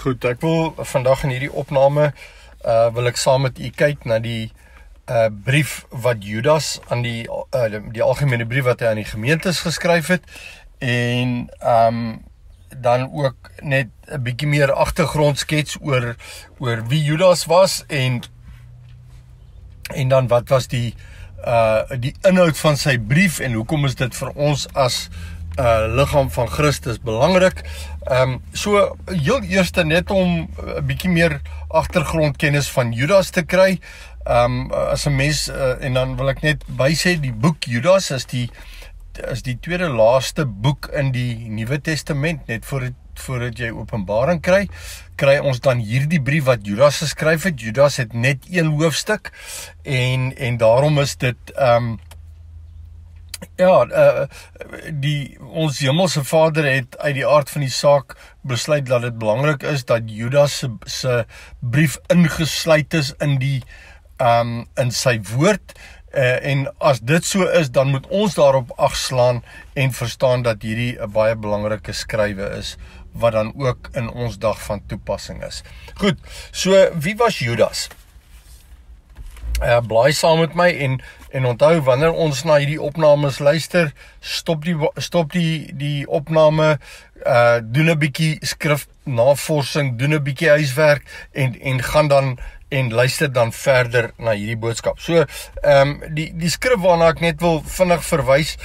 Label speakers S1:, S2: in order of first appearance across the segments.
S1: Goed, ek wil vandag in hierdie opname wil ek saam met u kyk na die brief wat Judas aan die algemene brief wat hy aan die gemeentes geskryf het en dan ook net 'n bietjie meer agtergrondskets oor wie Judas was en dan wat was die inhoud van sy brief en hoekom is dit vir ons as liggaam van Christus belangrik. So heel eerste net om 'n bietjie meer agtergrondkennis van Judas te kry. As 'n mens en dan wil ek net bysê die boek Judas is die tweede laaste boek in die Nuwe Testament, net voordat jy Openbaring kry ons dan hierdie brief wat Judas geskryf het. Judas het net een hoofstuk en daarom is dit ons hemelse Vader het uit die aard van die saak besluit dat dit belangrik is dat Judas se brief ingesluit is in sy woord. En as dit so is, dan moet ons daarop agslaan en verstaan dat hierdie 'n baie belangrike skrywe is, wat dan ook in ons dag van toepassing is. Goed, so wie was Judas? Blaai saam met my en onthou, wanneer ons na hierdie opnames luister, stop die opname, doen 'n bietjie skrifnavorsing, doen 'n bietjie huiswerk en gaan dan en luister dan verder na hierdie boodskap. So, die skrif waarna ek net wil vinnig verwys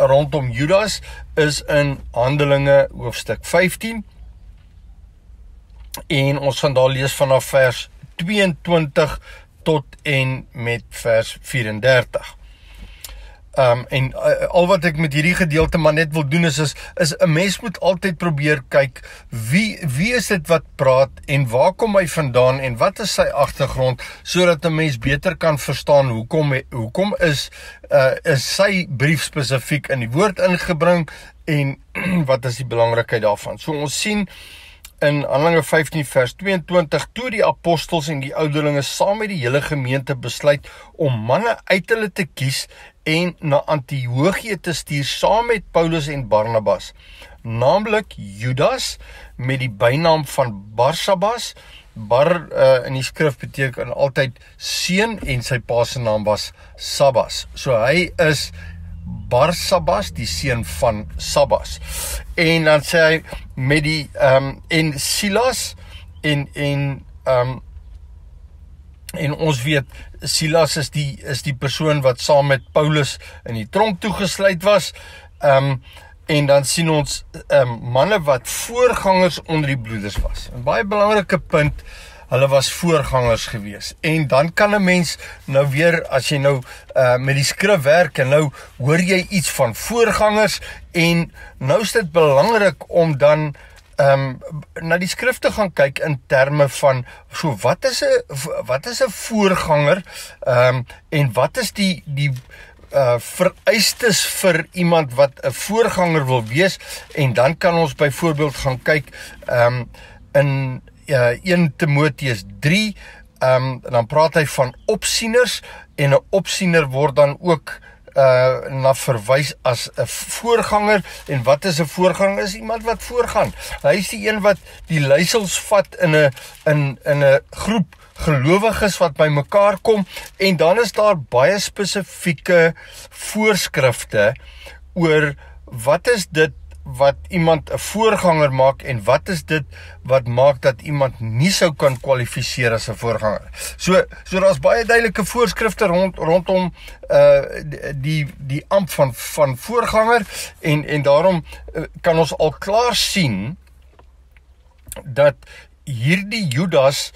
S1: rondom Judas is in Handelinge hoofstuk 15 en ons gaan daar lees vanaf vers 22 tot en met vers 34. En al wat ek met hierdie gedeelte maar net wil doen is 'n mens moet altyd probeer kyk wie is dit wat praat en waar kom hy vandaan en wat is sy agtergrond, sodat 'n mens beter kan verstaan hoekom is sy brief spesifiek in die woord ingebring en wat is die belangrikheid daarvan. So ons sien in Handelinge 15 vers 22, toe die apostels en die ouderlinge saam met die hele gemeente besluit om manne uit hulle te kies en na Antiochië te stuur saam met Paulus en Barnabas, naamlik Judas met die bynaam van Barsabas. In die skrif beteken altyd seun en sy pa se naam was Sabas. So hy is Barsabas, die seun van Sabas. En dan sê hy met die en Silas en ons weet Silas is die persoon wat saam met Paulus in die tronk toegesluit was. En dan sien ons manne wat voorgangers onder die broeders was. 'n baie belangrike punt, hulle was voorgangers gewees. En dan kan 'n mens nou weer, as jy nou met die skrif werk en nou hoor jy iets van voorgangers en nou is dit belangrik om dan na die skrif te gaan kyk in terme van so wat is 'n voorganger en wat is die vereistes vir iemand wat 'n voorganger wil wees, en dan kan ons byvoorbeeld gaan kyk in 1 Timoteus 3, dan praat hy van opsieners, en 'n opsiener word dan ook na verwys as 'n voorganger. En wat is 'n voorganger? Is iemand wat voorgaan. Hy is die een wat die leiersels vat in 'n groep gelowiges wat by mekaar kom, en dan is daar baie spesifieke voorskrifte oor wat is dit wat iemand 'n voorganger maak en wat is dit wat maak dat iemand nie sou kan kwalifiseer as 'n voorganger. So daar's baie duidelike voorskrifte rondom die ampt van voorganger, en daarom kan ons al klaar sien dat hierdie Judas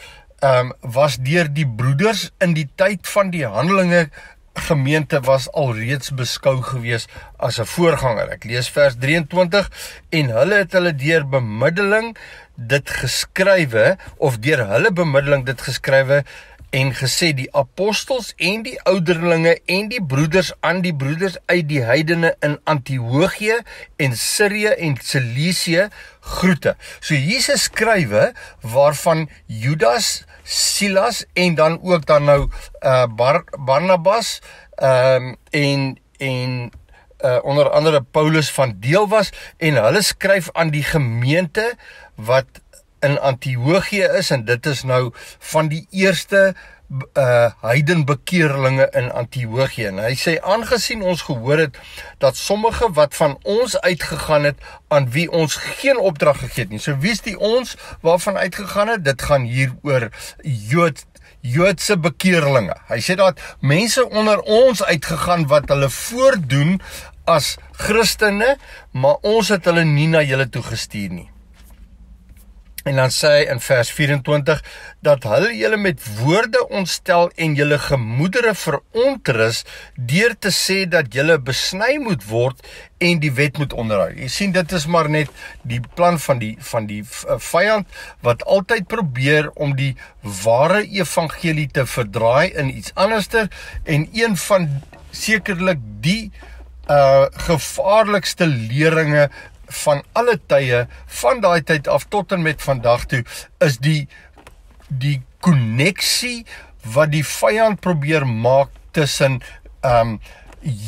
S1: was deur die broeders in die tyd van die Handelinge gemeente was alreeds beskou gewees as 'n voorganger. Ek lees vers 23, en hulle het hulle deur bemiddeling dit geskrywe, of deur hulle bemiddeling dit geskrywe, en gesê die apostels en die ouderlinge en die broeders aan die broeders uit die heidene in Antiochië en Sirië en Cilicië groete. So hier is skrywe waarvan Judas, Silas en dan ook dan nou Barnabas en onder andere Paulus van deel was, en hulle skryf aan die gemeente wat in Antiochië is, en dit is nou van die eerste heidenbekeerlinge in Antiochië. En hy sê, aangesien ons gehoor het, dat sommige wat van ons uitgegaan het, aan wie ons geen opdrag gegee het nie. So wie is die ons waarvan uitgegaan het? Dit gaan hier oor Joodse bekeerlinge. Hy sê dat mense onder ons uitgegaan wat hulle voordoen as Christene, maar ons het hulle nie na julle toe gestuur nie. En dan sê hy in vers 24, dat hulle julle met woorde ontstel en julle gemoedere verontrus, deur te sê dat julle besny moet word en die wet moet onderhou. Jy sien, dit is maar net die plan van die vyand, wat altyd probeer om die ware evangelie te verdraai in iets anderster, en een van sekerlik die gevaarlikste leringe van alle tye, van daai tyd af tot en met vandag toe, is die konneksie wat die vyand probeer maak tussen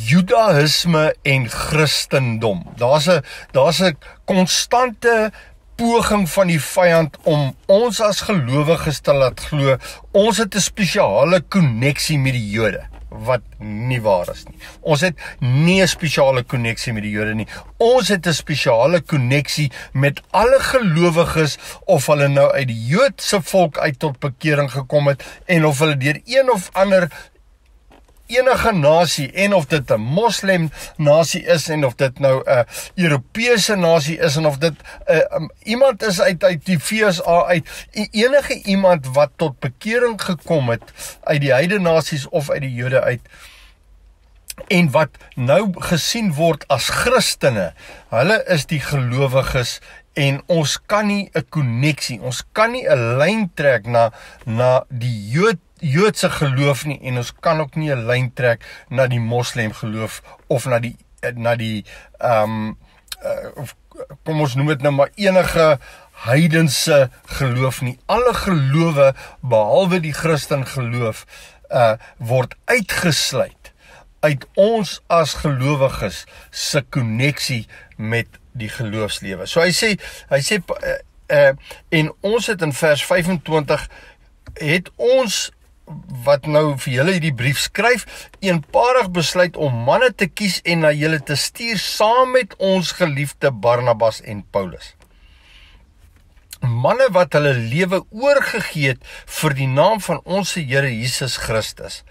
S1: Judaïsme en Christendom. Daar's 'n konstante poging van die vyand om ons as gelowiges te laat glo, ons het 'n spesiale konneksie met die Jode, wat nie waar is nie. Ons het nie 'n spesiale konneksie met die Jode nie. Ons het 'n spesiale konneksie met alle gelowiges, of hulle nou uit die Joodse volk uit tot bekering gekom het, en of hulle deur een of ander enige nasie, en of dit 'n moslim nasie is, en of dit nou 'n Europese nasie is, en of dit iemand is uit die VSA uit, enige iemand wat tot bekering gekom het uit die heidene nasies of uit die Jode uit, en wat nou gesien word as Christene, hulle is die gelowiges, en ons kan nie 'n konneksie, ons kan nie 'n lyn trek na die Joodse geloof nie, en ons kan ook nie 'n lyn trek na die moslim geloof, of na die kom ons noem dit nou maar enige heidense geloof nie. Alle gelowe, behalwe die Christen geloof, word uitgesluit uit ons as gelowiges se konneksie met die geloofslewe. So hy sê en ons het in vers 25, het ons, wat nou vir julle hierdie brief skryf, eenparig besluit om manne te kies en na julle te stuur saam met ons geliefde Barnabas en Paulus. Manne wat hulle lewe oorgegee het vir die naam van ons Here Jesus Christus.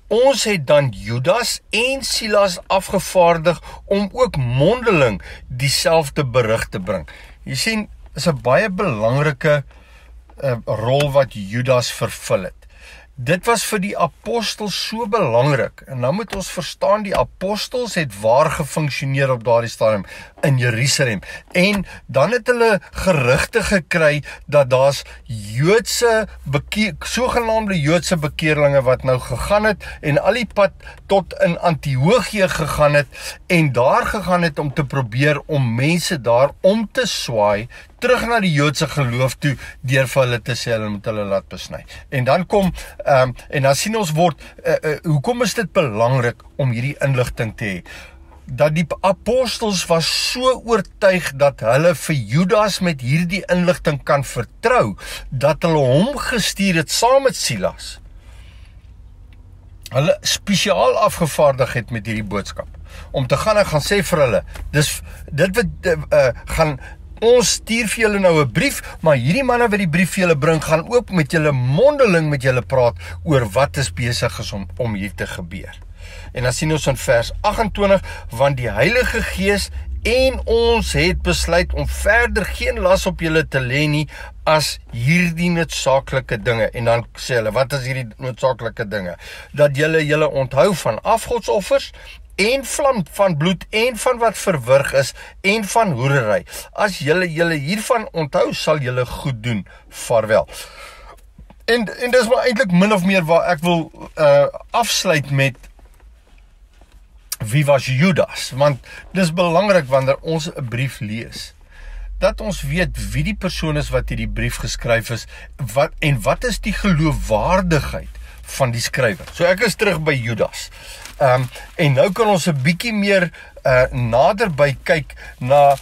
S1: Ons het dan Judas en Silas afgevaardig om ook mondeling dieselfde berig te bring. Jy sien, is 'n baie belangrike rol wat Judas vervul het. Dit was vir die apostels so belangrik, en nou moet ons verstaan, die apostels het waar gefunksioneer op daardie stadium in Jerusalem, en dan het hulle gerugte gekry dat daar's sogenaamde Joodse bekeerlinge wat nou gegaan het, en al die pad tot in Antiochië gegaan het, en daar gegaan het om te probeer om mense daar om te swaai, terug na die Joodse geloof toe, deur vir hulle te sê, hulle moet hulle laat besny. En dan kom, en dan sien ons hoekom is dit belangrik om hierdie inligting te hê? Dat die apostels was so oortuig dat hulle vir Judas met hierdie inligting kan vertrou, dat hulle hom gestuur het saam met Silas. Hulle spesiaal afgevaardig het met hierdie boodskap, om te gaan en gaan sê vir hulle, ons stuur vir julle nou 'n brief, maar hierdie manne wat die brief vir julle bring, gaan ook met julle mondeling met julle praat oor wat is besig is om hier te gebeur. En dan sien ons in vers 28, want die Heilige Gees en ons het besluit om verder geen las op julle te lê nie as hierdie noodsaaklike dinge. En dan sê hulle, wat is hierdie noodsaaklike dinge? Dat julle onthou van afgodsoffers, en van bloed, en van wat verwrig is, en van hoerery. As julle hiervan onthou, sal julle goed doen. Vaarwel. En dis maar eintlik min of meer waar ek wil afsluit met wie was Judas, want dis belangrik wanneer ons 'n brief lees, dat ons weet wie die persoon is wat hierdie brief geskryf is, wat is die geloofwaardigheid van die skrywer. So ek is terug by Judas. En nou kan ons 'n bietjie meer naderby kyk na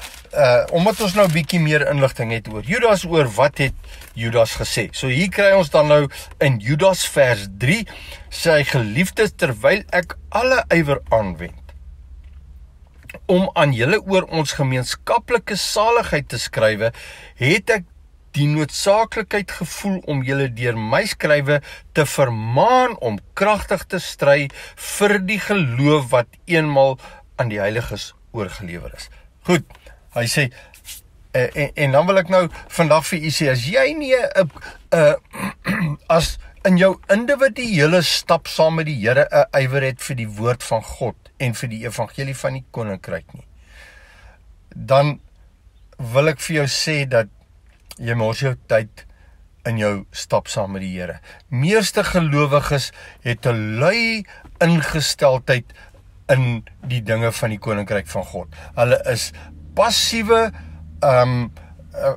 S1: omdat ons nou 'n bietjie meer inligting het oor Judas, oor wat het Judas gesê. So hier kry ons dan nou in Judas vers 3, sy geliefdes, terwyl ek alle ywer aanwend om aan julle oor ons gemeenskaplike saligheid te skrywe, het ek die noodsaaklikheid gevoel om julle deur my skrywe te vermaan om kragtig te stry vir die geloof wat eenmal aan die heiliges oorgelewer is. Goed, hy sê, en dan wil ek nou vandag vir u sê, as jy nie as in jou individuele stap saam met die Here 'n ywer het vir die woord van God en vir die evangelie van die koninkryk nie, dan wil ek vir jou sê dat jy mors jou tyd in jou stap saam met die Here. Meeste gelowiges het 'n lui ingesteldheid in die dinge van die koninkryk van God. Hulle is passiewe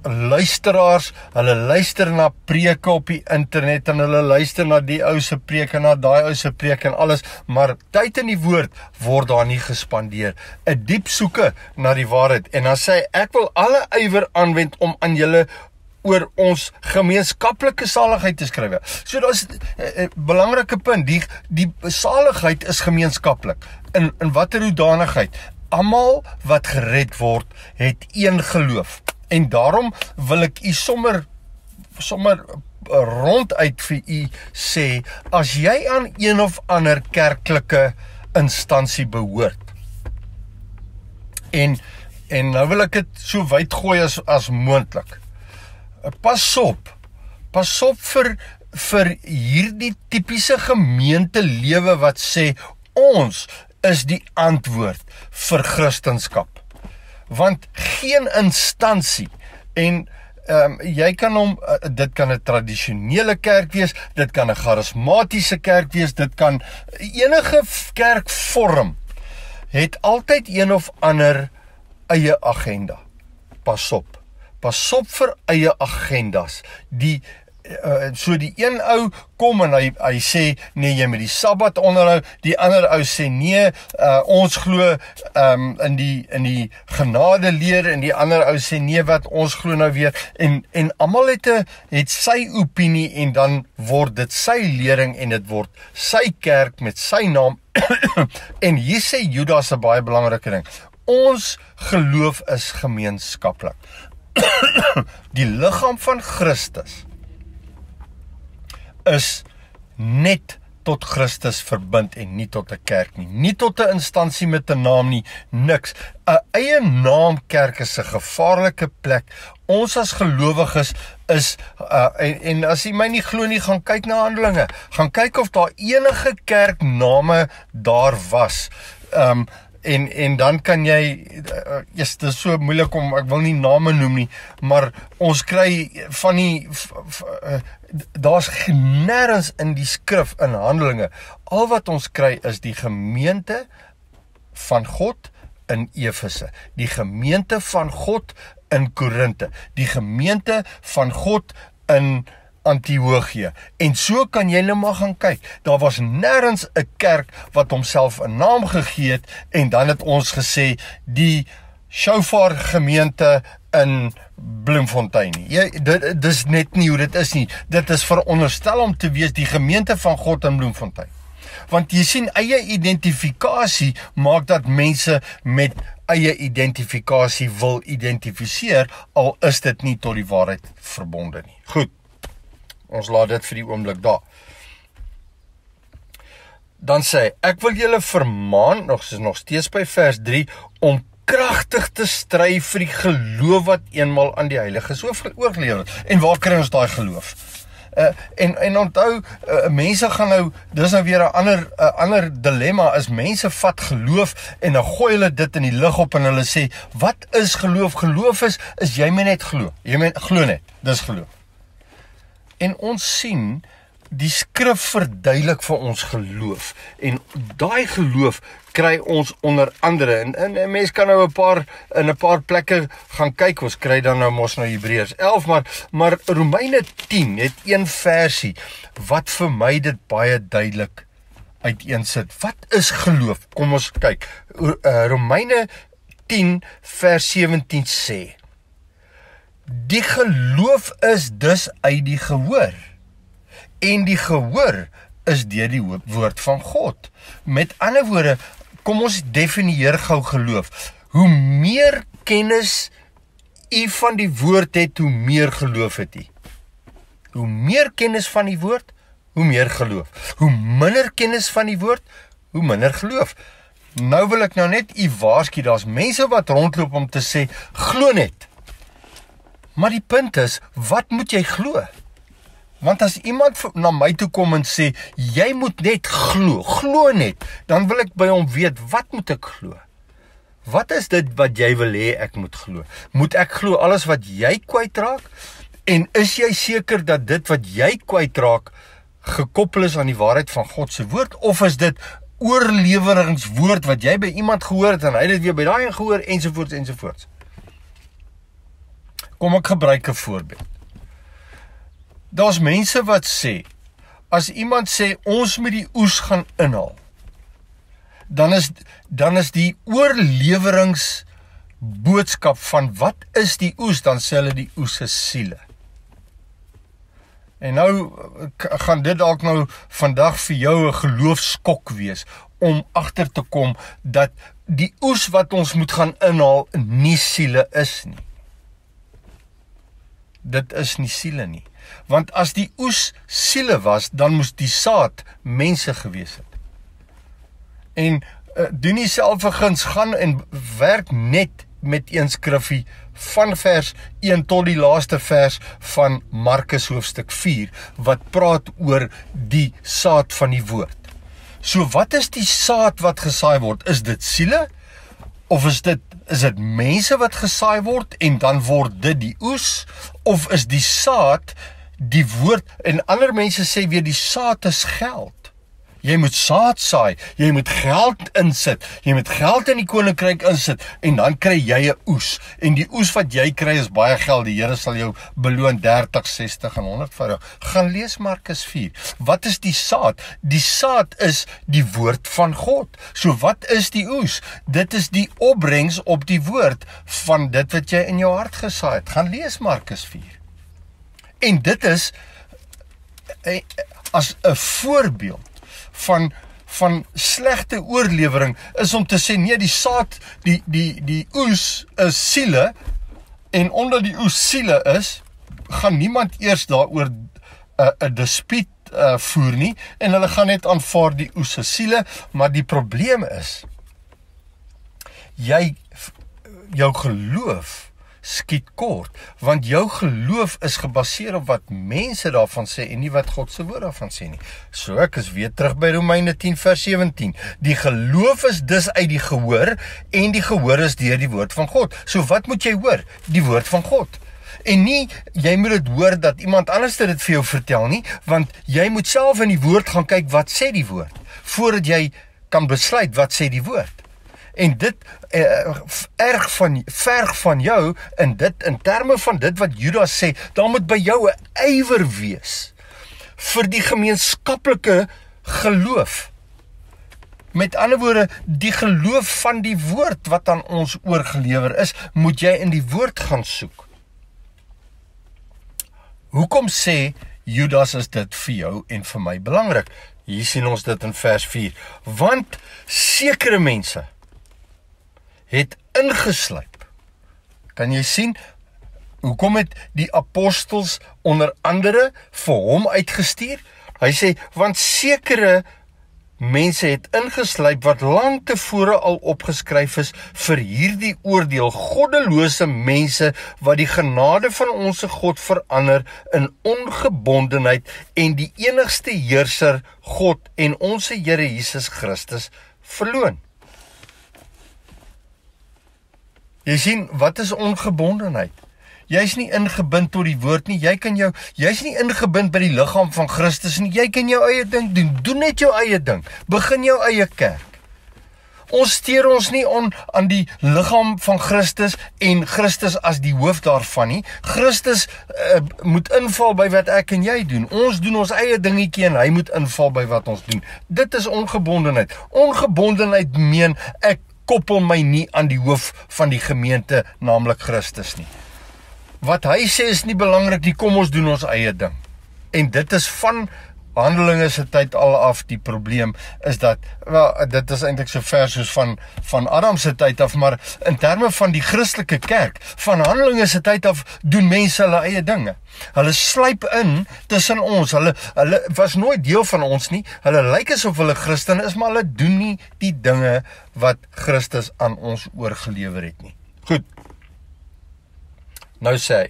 S1: luisteraars, hulle luister na preke op die internet en hulle luister na die ou se preek en na daai ou se preek en alles, maar tyd in die woord word daar nie gespandeer. 'n Diep soeke na die waarheid. En dan sê ek wil alle ywer aanwend om aan julle oor ons gemeenskaplike saligheid te skryf. So daar is 'n belangrike punt, die saligheid is gemeenskaplik. In watter hoedanigheid? Almal wat gered word, het een geloof. En daarom wil ek u sommer ronduit vir u sê, as jy aan een of ander kerklike instansie behoort, en nou wil ek dit so wyd gooi as moontlik, pas op vir hierdie tipiese gemeentelewe wat sê, ons is die antwoord vir Christendom. Want geen instansie, en jy kan hom, dit kan 'n tradisionele kerk wees, dit kan 'n charismatiese kerk wees, dit kan enige kerkvorm, het altyd een of ander eie agenda. Pas op vir eie agendas. So die een ou kom en hy sê, nee, jy moet die Sabbat onderhou, die ander ou sê, nee, ons glo in die genade leer, en die ander ou sê, nee, wat ons glo nou weer, en almal het sy opinie, en dan word dit sy lering, en dit word sy kerk met sy naam, en hier sê Judas 'n baie belangrike ding, ons geloof is gemeenskaplik. Die liggaam van Christus is net tot Christus verbind en nie tot 'n kerk nie. Nie tot 'n instansie met 'n naam nie, niks. 'n Eie naam kerk is 'n gevaarlike plek. Ons as gelowiges is, en as jy my nie glo nie, gaan kyk na Handelinge. Gaan kyk of daar enige kerkname daar was. En dan kan jy, dit is so moeilik om, ek wil nie name noem nie, maar ons kry van die, daar's nêrens in die skrif, in Handelinge, al wat ons kry is die gemeente van God in Efese, die gemeente van God in Korinte, die gemeente van God in Antiochië. En so kan jy nou maar gaan kyk. Daar was nêrens 'n kerk wat homself 'n naam gegee het, en dan het ons gesê die Shofar gemeente in Bloemfontein nie. Dit is net nie hoe dit is nie. Dit is veronderstel om te wees die gemeente van God in Bloemfontein. Want jy sien, eie identifikasie maak dat mense met eie identifikasie wil identifiseer, al is dit nie tot die waarheid verbonde nie. Goed. Ons laat dit vir die oomblik daar. Dan sê hy, ek wil julle vermaan, nog steeds by vers 3, om kragtig te stry vir die geloof wat eenmal aan die heiliges oorgelewer het. En waar kry ons daai geloof? En onthou, mense gaan nou, dis nou weer 'n ander dilemma, is mense vat geloof en dan gooi hulle dit in die lug op en hulle sê, wat is geloof? Geloof is jy moet net glo. Jy moet glo net, dis geloof. En ons sien, die skrif verduidelik vir ons geloof, en daai geloof kry ons onder andere, en 'n mens kan nou in 'n paar plekke gaan kyk, ons kry dan nou mos nou Hebreërs 11, maar Romeine 10 het een versie, wat vir my dit baie duidelik uiteensit. Wat is geloof? Kom ons kyk. Romeine 10 vers 17 sê, die geloof is dus uit die gehoor, en die gehoor is deur die woord van God. Met ander woorde, kom ons definieer gou geloof. Hoe meer kennis u van die woord het, hoe meer geloof het u. Hoe meer kennis van die woord, hoe meer geloof. Hoe minder kennis van die woord, hoe minder geloof. Nou wil ek nou net u waarsku, daar's mense wat rondloop om te sê, glo net. Maar die punt is, wat moet jy glo? Want as iemand na my toe kom en sê, jy moet net glo net, dan wil ek by hom weet, wat moet ek glo? Wat is dit wat jy wil hê ek moet glo? Moet ek glo alles wat jy kwytraak? En is jy seker dat dit wat jy kwytraak gekoppel is aan die waarheid van God se woord, of is dit oorleweringswoord wat jy by iemand gehoor het en hy het dit weer by daai gehoor, ensovoorts ensovoorts. Kom ek gebruik 'n voorbeeld. Daar's mense wat sê, as iemand sê ons moet die oes gaan inhaal, dan is die oorleweringsboodskap van wat is die oes, dan sê hulle die oes is siele. En nou gaan dit dalk nou vandag vir jou 'n geloofskok wees, om agter te kom dat die oes wat ons moet gaan inhaal nie siele is nie. Dit is nie siele nie. Want as die oes siele was, dan moes die saad mense gewees het. En doen nie self 'n guns, gaan en werk net met een skriffie van vers 1 tot die laaste vers van Markus hoofstuk 4, wat praat oor die saad van die woord. So wat is die saad wat gesaai word? Is dit siele? Of is dit mense wat gesaai word en dan word dit die oes? Of is die saad die woord? En ander mense sê weer die saad is geld. Jy moet saad saai, jy moet geld insit, jy moet geld in die koninkryk insit, en dan kry jy 'n oes. En die oes wat jy kry is baie geld, die Here sal jou beloon 30, 60 en 100voudig. Gaan lees Markus 4. Wat is die saad? Die saad is die woord van God. So wat is die oes? Dit is die opbrengs op die woord van dit wat jy in jou hart gesaai het. Gaan lees Markus 4. En dit is as 'n voorbeeld van slegte oorlewering is om te sê, nee, die saad, die oes is siele, en omdat die oes siele is, gaan niemand eers daaroor 'n dispuut voer nie, en hulle gaan net aanvaar die oes is siele, maar die probleem is, jou geloof skiet kort, want jou geloof is gebaseer op wat mense daarvan sê en nie wat God se woord daarvan sê nie. So ek is weer terug by Romeine 10 vers 17. Die geloof is dus uit die gehoor en die gehoor is deur die woord van God. So wat moet jy hoor? Die woord van God. En nie, jy moet dit hoor dat iemand anders dit vir jou vertel nie, want jy moet self in die woord gaan kyk wat sê die woord, voordat jy kan besluit wat sê die woord. En dit verg van jou in terme van dit wat Judas sê, daar moet by jou 'n ywer wees vir die gemeenskaplike geloof. Met ander woorde, die geloof van die woord wat aan ons oorgelewer is, moet jy in die woord gaan soek. Hoekom sê Judas is dit vir jou en vir my belangrik? Hier sien ons dit in vers 4. Want sekere mense het ingesluip. Kan jy sien, hoekom het die apostels onder andere vir hom uitgestuur? Hy sê, want sekere mense het ingesluip wat lank tevore al opgeskryf is vir hierdie oordeel, goddelose mense wat die genade van onsse God verander in ongebondenheid en die enigste heerser God en onsse Here Jesus Christus verloon. Jy sien, wat is ongebondenheid? Jy's nie ingebind tot die woord nie, jy's nie ingebind by die liggaam van Christus nie, jy kan jou eie ding doen, doen net jou eie ding, begin jou eie kerk. Ons steur ons nie aan die liggaam van Christus en Christus as die hoof daarvan nie. Christus moet inval by wat ek en jy doen. Ons doen ons eie dingetjie en hy moet inval by wat ons doen. Dit is ongebondenheid. Ongebondenheid meen ek koppel my nie aan die hoof van die gemeente, naamlik Christus nie. Wat hy sê is nie belangrik nie, kom ons doen ons eie ding. En dit is van Handelinge se tyd al af. Die probleem is dat, dit is eintlik so ver soos van Adam se tyd af, maar in terme van die Christelike kerk, van Handelinge se tyd af, doen mense hulle eie dinge. Hulle sluip in tussen ons, hulle was nooit deel van ons nie, hulle lyk asof hulle Christen is, maar hulle doen nie die dinge wat Christus aan ons oorgelewer het nie. Goed, nou sê hy,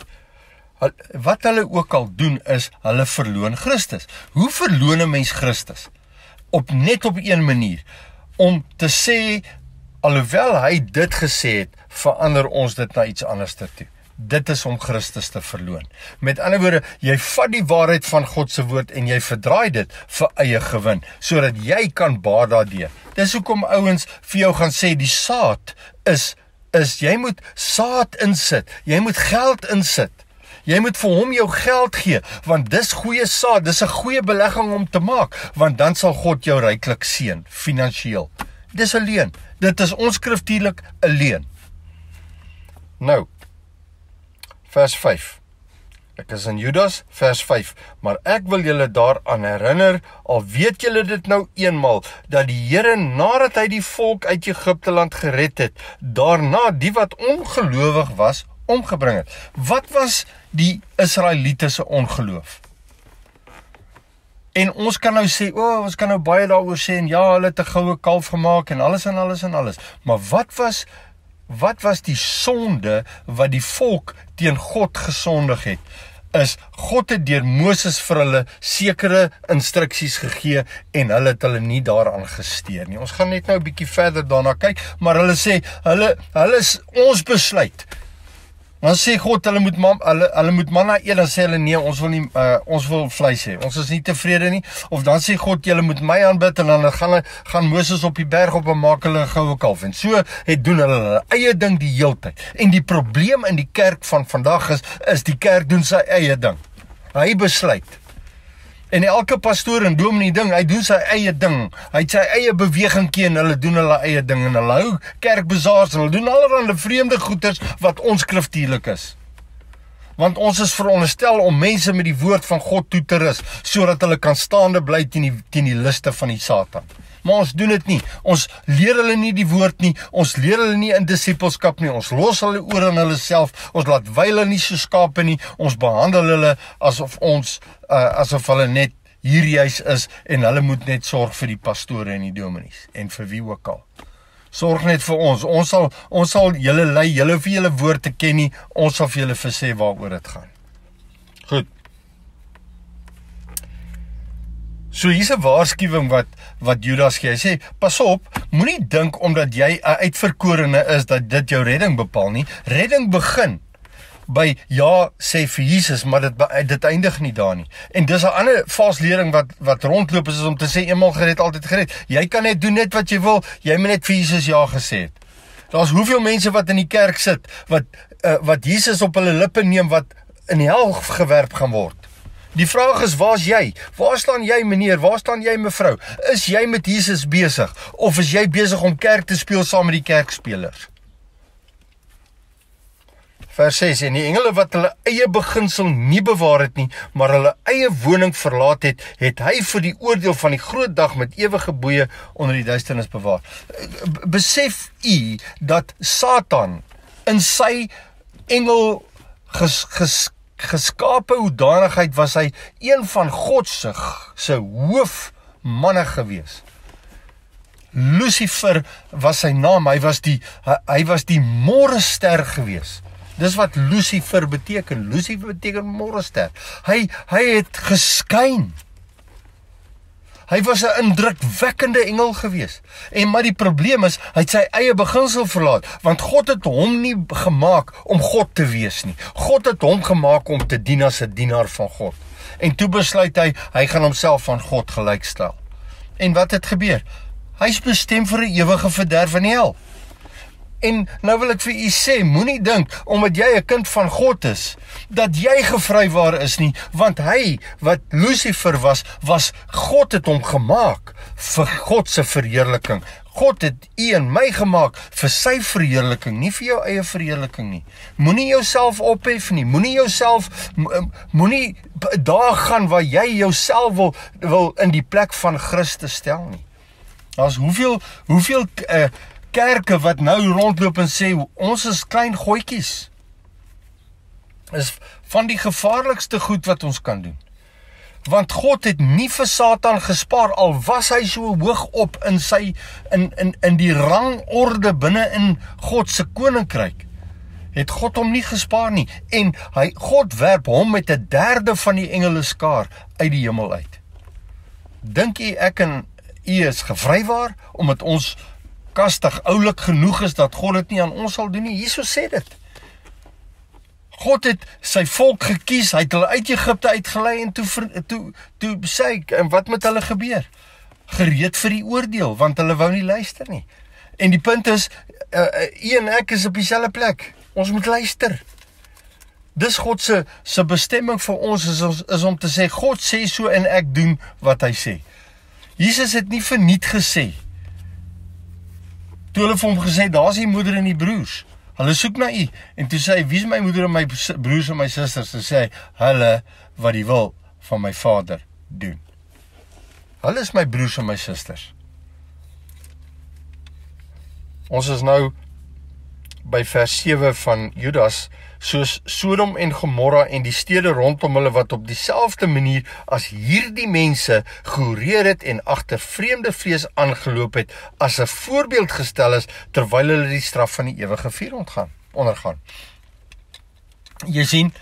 S1: wat hulle ook al doen is, hulle verloon Christus. Hoe verloon 'n mens Christus? Net op een manier, om te sê, alhoewel hy dit gesê het, verander ons dit na iets anders toe. Dit is om Christus te verloon. Met ander woorde, jy vat die waarheid van God se woord en jy verdraai dit vir eie gewin, sodat jy kan baat daardeur. Dis hoekom ouens vir jou gaan sê, die saad is jy moet saad insit, jy moet geld insit. Jy moet vir hom jou geld gee, want dis goeie saad, dis 'n goeie belegging om te maak, want dan sal God jou ryklik seën, finansiëel. Dis 'n leuen. Dit is onskriftuurlik 'n leuen. Nou, vers 5. Ek is in Judas, vers 5. Maar ek wil julle daaraan herinner, al weet julle dit nou eenmal, dat die Here, nadat hy die volk uit Egipte land gered het, daarna die wat ongelowig was, omgebring het. Wat was die Israeliete se ongeloof? En ons kan nou sê, ons kan nou baie daaroor sê, en ja, hulle het 'n goue kalf gemaak, en alles en alles en alles. Maar wat was die sonde wat die volk teen God gesondig het? Is God het deur Moses vir hulle sekere instruksies gegee en hulle het hulle nie daaraan gesteer nie. Ons gaan net nou 'n bietjie verder daarna kyk, maar hulle sê, hulle is ons besluit. Dan sê God, hulle moet manna eet, dan sê hulle nee, ons wil vleis hê. Ons is nie tevrede nie. Of dan sê God, julle moet my aanbid, en dan gaan Moses op die berg op en maak hulle 'n goue kalf. En so doen hulle eie ding die heeltyd. En die probleem in die kerk van vandag is die kerk doen sy eie ding. Hy besluit. En elke pastoor en dominee ding, hy doen sy eie ding. Hy het sy eie bewegingkie en hulle doen hulle eie ding. En hulle hou kerkbazaars en hulle doen allerhande vreemde goeders wat onskriftuurlik is. Want ons is veronderstel om mense met die woord van God toe te rus, sodat hulle kan staande bly teen die liste van die Satan. Maar ons doen dit nie. Ons leer hulle nie die woord nie. Ons leer hulle nie in disippelskap nie. Ons los hulle oor aan hulle self. Ons laat wy hulle nie so skape nie. Ons behandel hulle asof hulle net hier juis is en hulle moet net sorg vir die pastore en die dominees en vir wie ook al. Sorg net vir ons. Ons sal julle lei, julle vir julle woord te ken nie. Ons sal vir julle versê waaroor dit gaan. Goed. So hier's 'n waarskuwing wat Judas gee. Hy sê, pas op, moenie dink omdat jy 'n uitverkorene is dat dit jou redding bepaal nie. Redding begin by ja sê vir Jesus, maar dit eindig nie daar nie. En dis 'n ander valslering wat rondloop is om te sê eenmal gered, altyd gered. Jy kan net doen net wat jy wil, jy moet net vir Jesus ja gesê het. Daar's hoeveel mense wat in die kerk sit wat Jesus op hulle lippe neem wat in die hel gewerp gaan word. Die vraag is, waar is jy? Waar staan jy meneer? Waar staan jy mevrou? Is jy met Jesus besig? Of is jy besig om kerk te speel saam met die kerkspelers? Vers 6, en die engele wat hulle eie beginsel nie bewaar het nie, maar hulle eie woning verlaat het, het hy vir die oordeel van die groot dag met ewige boeye onder die duisternis bewaar. Besef u dat Satan in sy engel geskape hoedanigheid was hy een van God se hoofmanne gewees. Lucifer was sy naam, hy was die môrester gewees. Dis wat Lucifer beteken. Lucifer beteken môrester. Hy het geskyn. Hy was 'n indrukwekkende engel gewees. Maar die probleem is, hy het sy eie beginsel verlaat, want God het hom nie gemaak om God te wees nie. God het hom gemaak om te dien as 'n dienaar van God. En toe besluit hy gaan homself van God gelykstel. En wat het gebeur? Hy is bestem vir 'n ewige verderf in die hel. En nou wil ek vir u sê, moenie dink, omdat jy 'n kind van God is, dat jy gevrywaar is nie, want hy, wat Lucifer was God het hom gemaak vir God se verheerliking. God het u en my gemaak vir sy verheerliking, nie vir jou eie verheerliking nie. Moenie jouself ophef nie, moenie daar gaan waar jy jouself wil in die plek van Christus stel nie. Daar's hoeveel kerke wat nou rondloop en sê, ons is klein gooitjies. Is van die gevaarlikste goed wat ons kan doen. Want God het nie vir Satan gespaar, al was hy so hoog op in die rangorde binne in God se koninkryk. Het God hom nie gespaar nie. En God werp hom met 1/3 van die engele skaar uit die hemel uit. Dink u ek en u is gevrywaar, omdat ons kastig oulik genoeg is, dat God dit nie aan ons sal doen nie? Jesus sê dit. God het sy volk gekies, hy het hulle uit Egipte uitgelei en toe sê hy, en wat met hulle gebeur? Gereed vir die oordeel, want hulle wou nie luister nie. En die punt is, u en ek is op dieselfde plek. Ons moet luister. Dis God se bestemming vir ons is om te sê, God sê so en ek doen wat hy sê. Jesus het nie verniet gesê. Toe hulle vir hom gesê, daar is die moeder en die broers. Hulle soek na u, en toe sê hy, wie is my moeder en my broers en my susters? Toe sê hy, hulle wat die wil van my Vader doen. Hulle is my broers en my susters. Ons is nou by vers 7 van Judas, soos Sodom en Gomorra en die stede rondom hulle wat op dieselfde manier as hierdie mense gehoreer het en agter vreemde vrees aangeloop het, as 'n voorbeeld gestel is, terwyl hulle die straf van die ewige vuur ondergaan. Jy sien,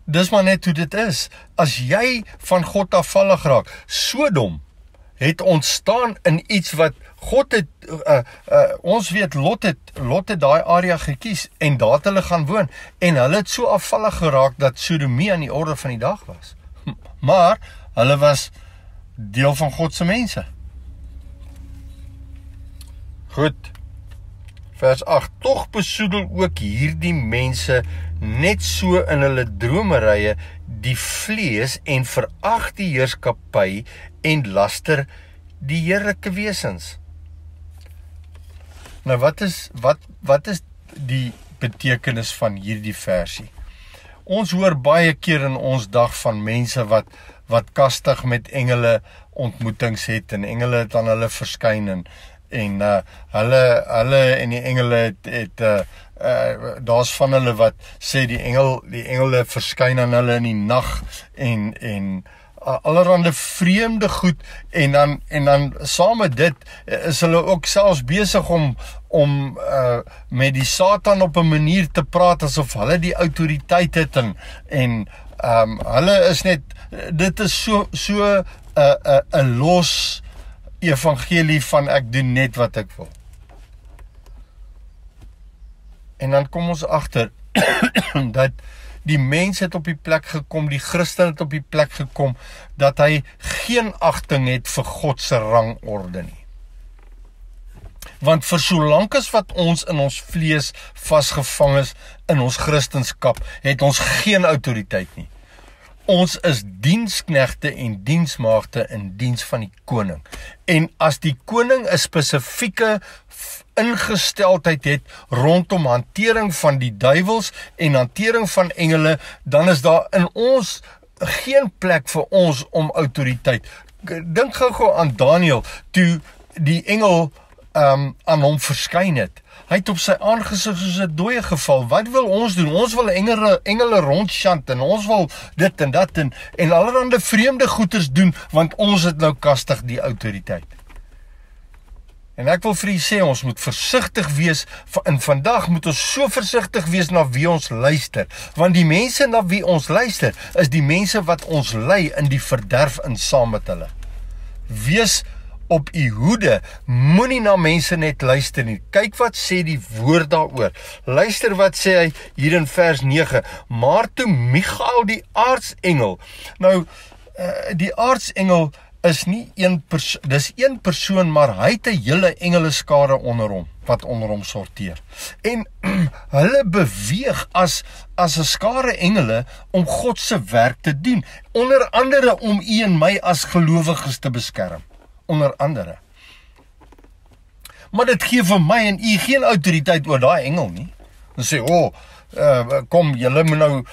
S1: dis maar net hoe dit is. As jy van God afvallig raak, Sodom het ontstaan in iets wat God het, ons weet, Lot het daai area gekies, en daar het hulle gaan woon, en hulle het so afvallig geraak, dat sodomie aan die orde van die dag was. Maar, hulle was deel van God se mense. Goed, vers 8, tog besoedel ook hierdie mense net so in hulle dromerye die vlees en verag die heerskappy en laster die heerlike wesens. Nou wat is die betekenis van hierdie versie? Ons hoor baie keer in ons dag van mense wat kastig met engele ontmoetings het, en engele het aan hulle verskyn, en hulle en die engele het daar's van hulle wat sê die engele verskyn aan hulle in die nag, en allerhande vreemde goed, en dan saam met dit is hulle ook selfs besig om met die Satan op 'n manier te praat asof hulle die autoriteit het, en hulle is net, dit is so 'n los evangelie van ek doen net wat ek wil. En dan kom ons agter dat die mens het op die plek gekom, die Christen het op die plek gekom, dat hy geen agting het vir God se rangorde nie. Want vir solank as wat ons in ons vlees vasgevang is in ons Christenskap, het ons geen autoriteit nie. Ons is diensknegte en diensmaagde in diens van die koning. En as die koning 'n spesifieke ingesteldheid het rondom hantering van die duiwels en hantering van engele, dan is daar in ons geen plek vir ons om autoriteit. Dink gou aan Daniël, toe die engel aan hom verskyn het. Hy het op sy aangesig soos 'n dooie geval. Wat wil ons doen? Ons wil engele rondchant, en ons wil dit en dat, en allerhande vreemde goeders doen, want ons het nou kastig die autoriteit. En ek wil vir u sê, ons moet versigtig wees, en vandag moet ons so versigtig wees na wie ons luister, want die mense na wie ons luister, is die mense wat ons lei in die verderf in saam met hulle. Wees op u hoede, moenie na mense net luister nie. Kyk wat sê die woord daaroor. Luister wat sê hy hier in vers 9. Maar toe Michael die aartsengel, nou die aartsengel is nie dis een persoon, maar hy het 'n hele engeleskare onder hom, wat onder hom sorteer. En hulle beweeg as 'n skare engele om God se werk te doen, onder andere om u en my as gelowiges te beskerm, onder andere. Maar dit gee vir my en u geen autoriteit oor daai engel nie. Dan sê, kom, julle moet nou,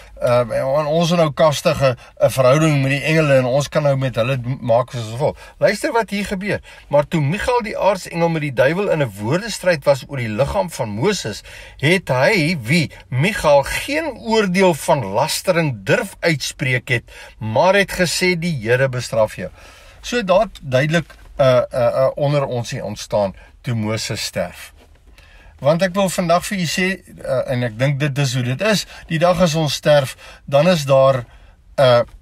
S1: ons het nou kastige 'n verhouding met die engele en ons kan nou met hulle maak soos ons wil. Luister wat hier gebeur. Maar toe Michael die aartsengel met die duiwel in 'n woordestryd was oor die liggaam van Moses, het hy, wie? Michael, geen oordeel van lastering durf uitspreek het, maar het gesê die Here bestraf jou. So daar duidelik onder ons hier ontstaan toe Moses sterf. Want ek wil vandag vir julle sê, en ek dink dit is hoe dit is, die dag as ons sterf, dan is daar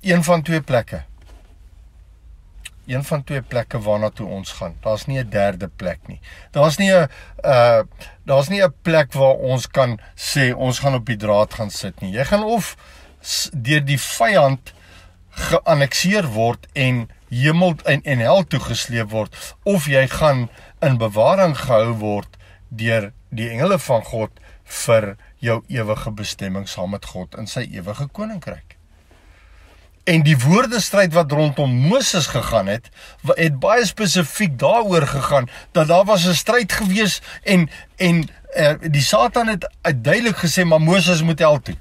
S1: een van twee plekke. Een van twee plekke waarna toe ons gaan. Daar's nie 'n derde plek nie. Daar's nie 'n plek waar ons kan sê, ons gaan op die draad gaan sit nie. Jy gaan of deur die vyand geannexeer word en hemel en hel toegesleep word, of jy gaan in bewaring gehou word deur die engele van God vir jou ewige bestemming saam met God in sy ewige koninkryk. En die woordestryd wat rondom Moses gegaan het baie spesifiek daaroor gegaan, dat daar was 'n stryd gewees en die Satan het duidelik gesê, maar Moses moet hel toe.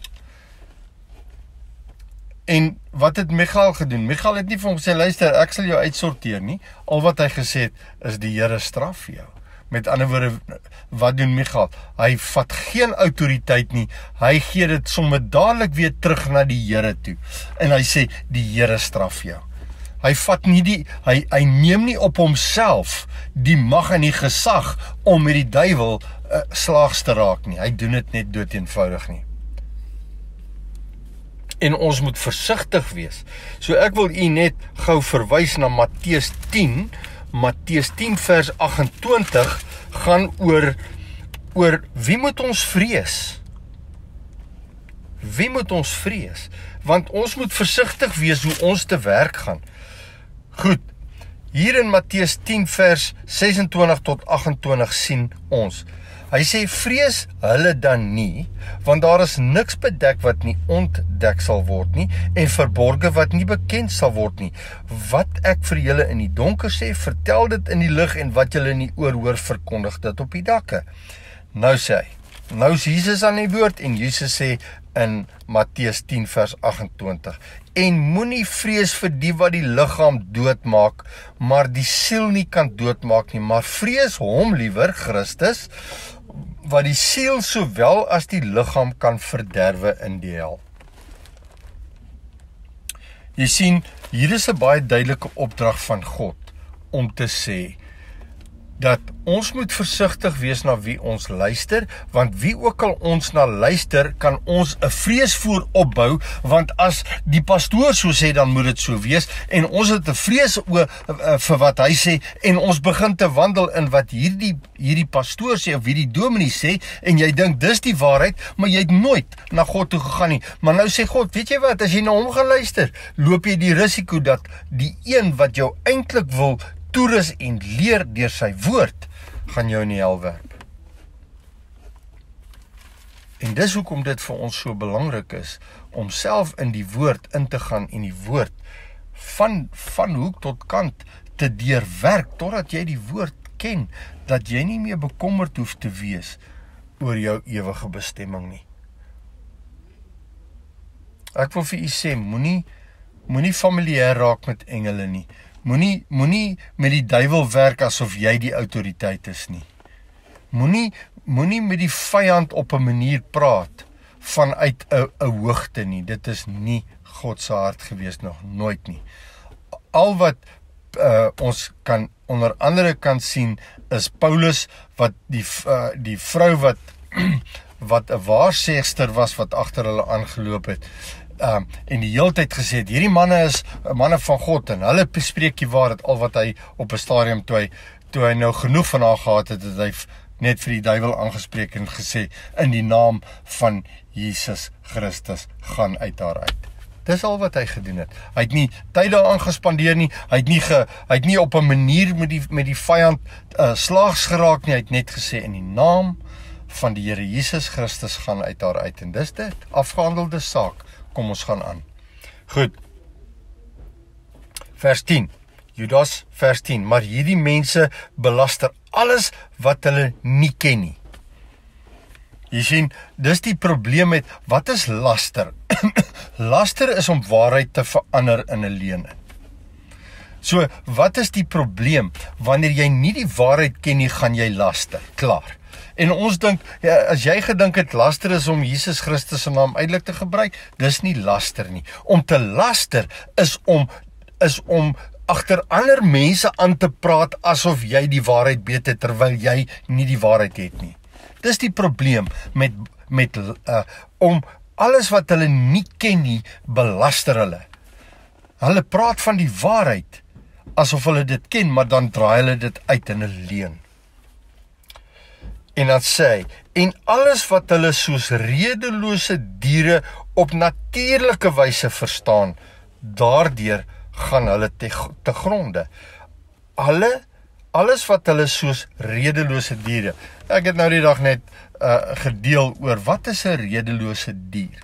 S1: En wat het Michael gedoen? Michael het nie vir hom gesê, luister, ek sal jou uitsorteer nie. Al wat hy gesê het, is die Here straf vir jou. Met ander woorde, wat doen Michael? Hy vat geen autoriteit nie, hy gee dit sommer dadelik weer terug na die Here toe. En hy sê, die Here straf jou. Hy vat nie hy neem nie op homself die mag en die gesag om met die duiwel slaags te raak nie. Hy doen dit net doeteenvoudig nie. En ons moet versigtig wees. So ek wil u net gou verwys na Matteus 10. Matteus 10 vers 28 gaan oor wie moet ons vrees? Wie moet ons vrees? Want ons moet versigtig wees hoe ons te werk gaan. Goed, hier in Matteus 10 vers 26 tot 28 sien ons. Hy sê, vrees hulle dan nie, want daar is niks bedek wat nie ontdek sal word nie, en verborge wat nie bekend sal word nie. Wat ek vir julle in die donker sê, vertel dit in die lig, en wat julle in die oor hoor, verkondig dit op die dakke. Nou sê hy, nou is Jesus aan die woord, en Jesus sê in Matteus 10 vers 28, en moenie vrees vir die wat die liggaam doodmaak, maar die siel nie kan doodmaak nie, maar vrees hom liewer, Christus, wat die siel sowel as die liggaam kan verderwe in die hel. Jy sien, hier is 'n baie duidelike opdrag van God om te sê dat ons moet versigtig wees na wie ons luister, want wie ook al ons na luister, kan ons 'n vrees voor opbou, want as die pastoor so sê, dan moet dit so wees, en ons het 'n vrees vir wat hy sê, en ons begin te wandel in wat hierdie pastoor sê, of hierdie dominee sê, en jy dink, dis die waarheid, maar jy het nooit na God toe gegaan nie. Maar nou sê God, weet jy wat, as jy na hom gaan luister, loop jy die risiko dat die een wat jou eintlik wil toerus en leer deur sy woord, gaan jou in die hel werp. En dis hoekom dit vir ons so belangrik is, om self in die woord in te gaan, en die woord van hoek tot kant te deurwerk, totdat jy die woord ken, dat jy nie meer bekommerd hoef te wees oor jou ewige bestemming nie. Ek wil vir u sê, moenie familier raak met engele nie. Moenie met die duiwel werk asof jy die autoriteit is nie. Moenie met die vyand op 'n manier praat vanuit 'n hoogte nie. Dit is nie God se hart gewees, nog nooit nie. Al wat ons kan onder andere kan sien is Paulus, wat die vrou wat 'n waarsegster was, wat agter hulle aangeloop het, en die hele tyd gesê het, hierdie manne is manne van God, en hulle bespreek die waarheid, al wat hy op 'n stadium, toe hy nou genoeg van haar gehad het, het hy net vir die duiwel aangespreek en gesê, in die naam van Jesus Christus, gaan uit haar uit. Dis al wat hy gedoen het. Hy het nie tyd daaraan gespandeer nie, hy het nie op 'n manier met die vyand slaags geraak nie, hy het net gesê, in die naam van die Here Jesus Christus gaan uit daar uit, en dis dit, afgehandelde saak, kom ons gaan aan. Goed, vers 10, Judas vers 10, maar hierdie mense belaster alles wat hulle nie ken nie. Jy sien, dis die probleem met, wat is laster? Laster is om waarheid te verander in 'n leuen. So, wat is die probleem? Wanneer jy nie die waarheid ken nie, gaan jy laster, klaar. En ons dink, ja, as jy gedink het, laster is om Jesus Christus se naam uitelik te gebruik, dis nie laster nie. Om te laster is om agter ander mense aan te praat, asof jy die waarheid weet het, terwyl jy nie die waarheid het nie. Dis die probleem om alles wat hulle nie ken nie, belaster hulle. Hulle praat van die waarheid, asof hulle dit ken, maar dan draai hulle dit uit in 'n leuen. En dan sê hy, en alles wat hulle soos redelose diere op natuurlike wyse verstaan, daardeur gaan hulle te gronde. Alles wat hulle soos redelose diere. Ek het nou die dag net gedeel oor wat is 'n redelose dier.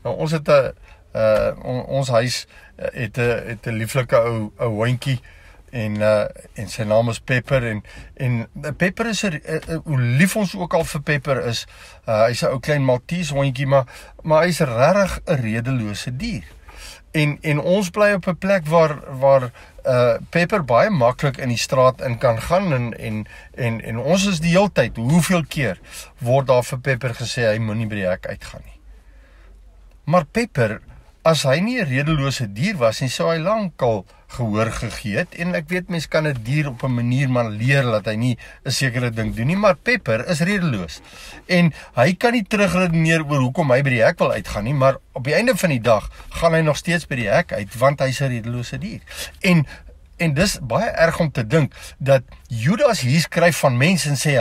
S1: Nou ons het ons huis het 'n lieflike ou hondjie en sy naam is Pepper en Pepper is hoe lief ons ook al vir Pepper is, hy's 'n ou klein Maltese hondjie, maar hy's regtig 'n redelose dier. En ons bly op 'n plek waar Pepper baie maklik in die straat in kan gaan en ons is die hele tyd, hoeveel keer word daar vir Pepper gesê hy moenie by die hek uitgaan nie. Maar Pepper, as hy nie 'n redelose dier was nie, sou hy lankal gehoor gegee het, en ek weet mens kan 'n dier op 'n manier maar leer dat hy nie 'n sekere ding doen nie, maar Pepper is redeloos. En hy kan nie terugredeneer oor hoekom hy by die hek wil uitgaan nie, maar op die einde van die dag gaan hy nog steeds by die hek uit, want hy's 'n redelose dier. En dis baie erg om te dink dat Judas hier skryf van mense en sê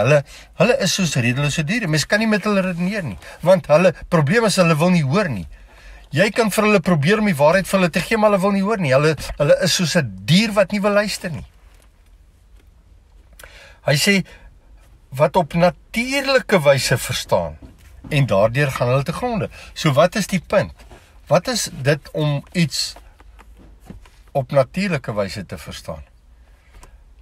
S1: hulle is soos redelose diere. Mens kan nie met hulle redeneer nie, want hulle probleem is hulle wil nie hoor nie. Jy kan vir hulle probeer om die waarheid vir hulle te gee, maar hulle wil nie hoor nie. Hulle is soos 'n dier wat nie wil luister nie. Hy sê, wat op natuurlike wyse verstaan, en daardeur gaan hulle te gronde. So wat is die punt? Wat is dit om iets op natuurlike wyse te verstaan?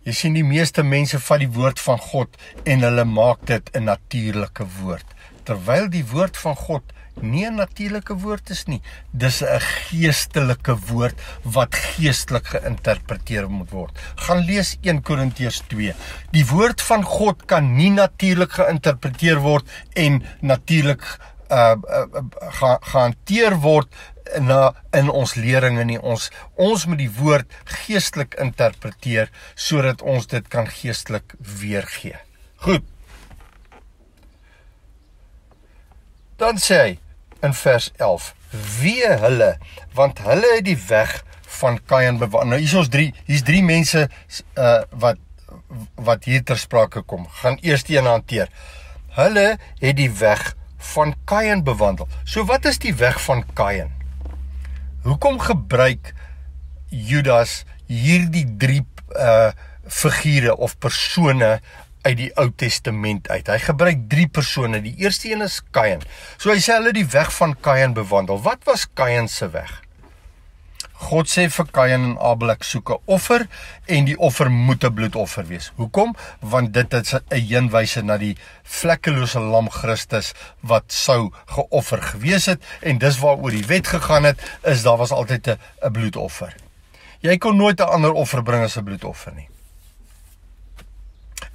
S1: Jy sien, die meeste mense vat die woord van God en hulle maak dit 'n natuurlike woord, terwyl die woord van God nie 'n natuurlike woord is nie. Dis 'n geestelike woord wat geestelik geïnterpreteer moet word. Gaan lees 1 Korintiërs 2. Die woord van God kan nie natuurlik geïnterpreteer word en natuurlik gehanteer word in ons leringe nie. Ons moet die woord geestelik interpreteer sodat ons dit kan geestelik weergee. Goed. Dan sê hy in vers 11, wee hulle, want hulle het die weg van Kain bewandel. Nou hier's drie mense wat hier ter sprake kom. Gaan eers een hanteer. Hulle het die weg van Kain bewandel. So wat is die weg van Kain? Hoekom gebruik Judas hierdie drie figure of persone uit die Ou Testament uit? Hy gebruik drie persone. Die eerste een is Kain. So hy sê hulle die weg van Kain bewandel. Wat was Kain se weg? God sê vir Kain en Abel, ek soek 'n offer en die offer moet 'n bloedoffer wees. Hoekom? Want dit is 'n heenwyse na die vlekkelose lam Christus wat sou geoffer gewees het, en dis waaroor die wet gegaan het, is daar was altyd 'n bloedoffer. Jy kon nooit 'n ander offer bring as 'n bloedoffer nie.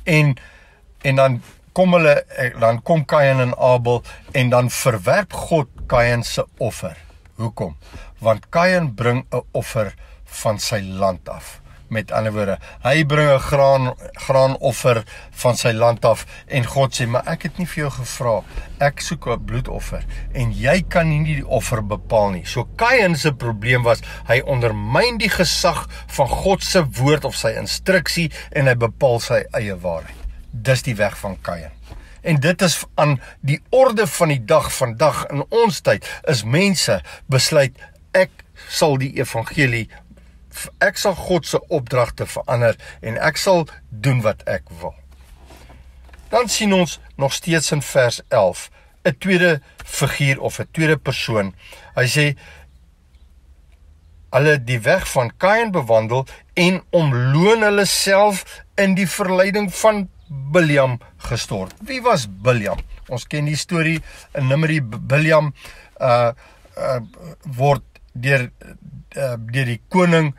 S1: En dan kom Kain en Abel en dan verwerp God Kain se offer. Hoekom? Want Kain bring 'n offer van sy land af. Met ander woorde, hy bring 'n graanoffer van sy land af en God sê, maar ek het nie vir jou gevra, ek soek 'n bloedoffer en jy kan nie die offer bepaal nie. So Kain se probleem was, hy ondermyn die gesag van God se woord of sy instruksie en hy bepaal sy eie waarheid. Dis die weg van Kain. En dit is aan die orde van die dag vandag in ons tyd, is mense besluit, ek sal die evangelie, ek sal God se opdragte verander en ek sal doen wat ek wil. Dan sien ons nog steeds in vers 11, 'n tweede figuur of 'n tweede persoon. Hy sê, hulle die weg van Kain bewandel en omloon hulle self in die verleiding van Biljam gestort. Wie was Biljam? Ons ken die storie in Numeri. Biljam word deur die koning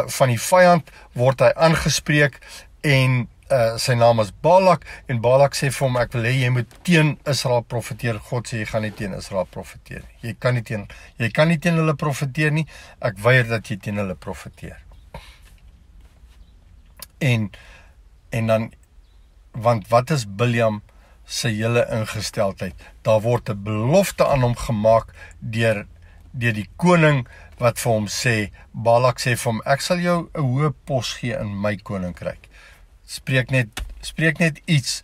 S1: van die vyand word hy aangespreek en sy naam is Balak en Balak sê vir hom, ek wil hê jy moet teen Israel profeteer. God sê jy gaan nie teen Israel profeteer nie. Jy kan nie teen hulle profeteer nie. Ek weier dat jy teen hulle profeteer. En dan, want wat is Biljam sy hele ingesteldheid? Daar word 'n belofte aan hom gemaak deur die koning wat vir hom sê, Balak sê vir hom, ek sal jou 'n hoë pos gee in my koninkryk. Spreek net iets,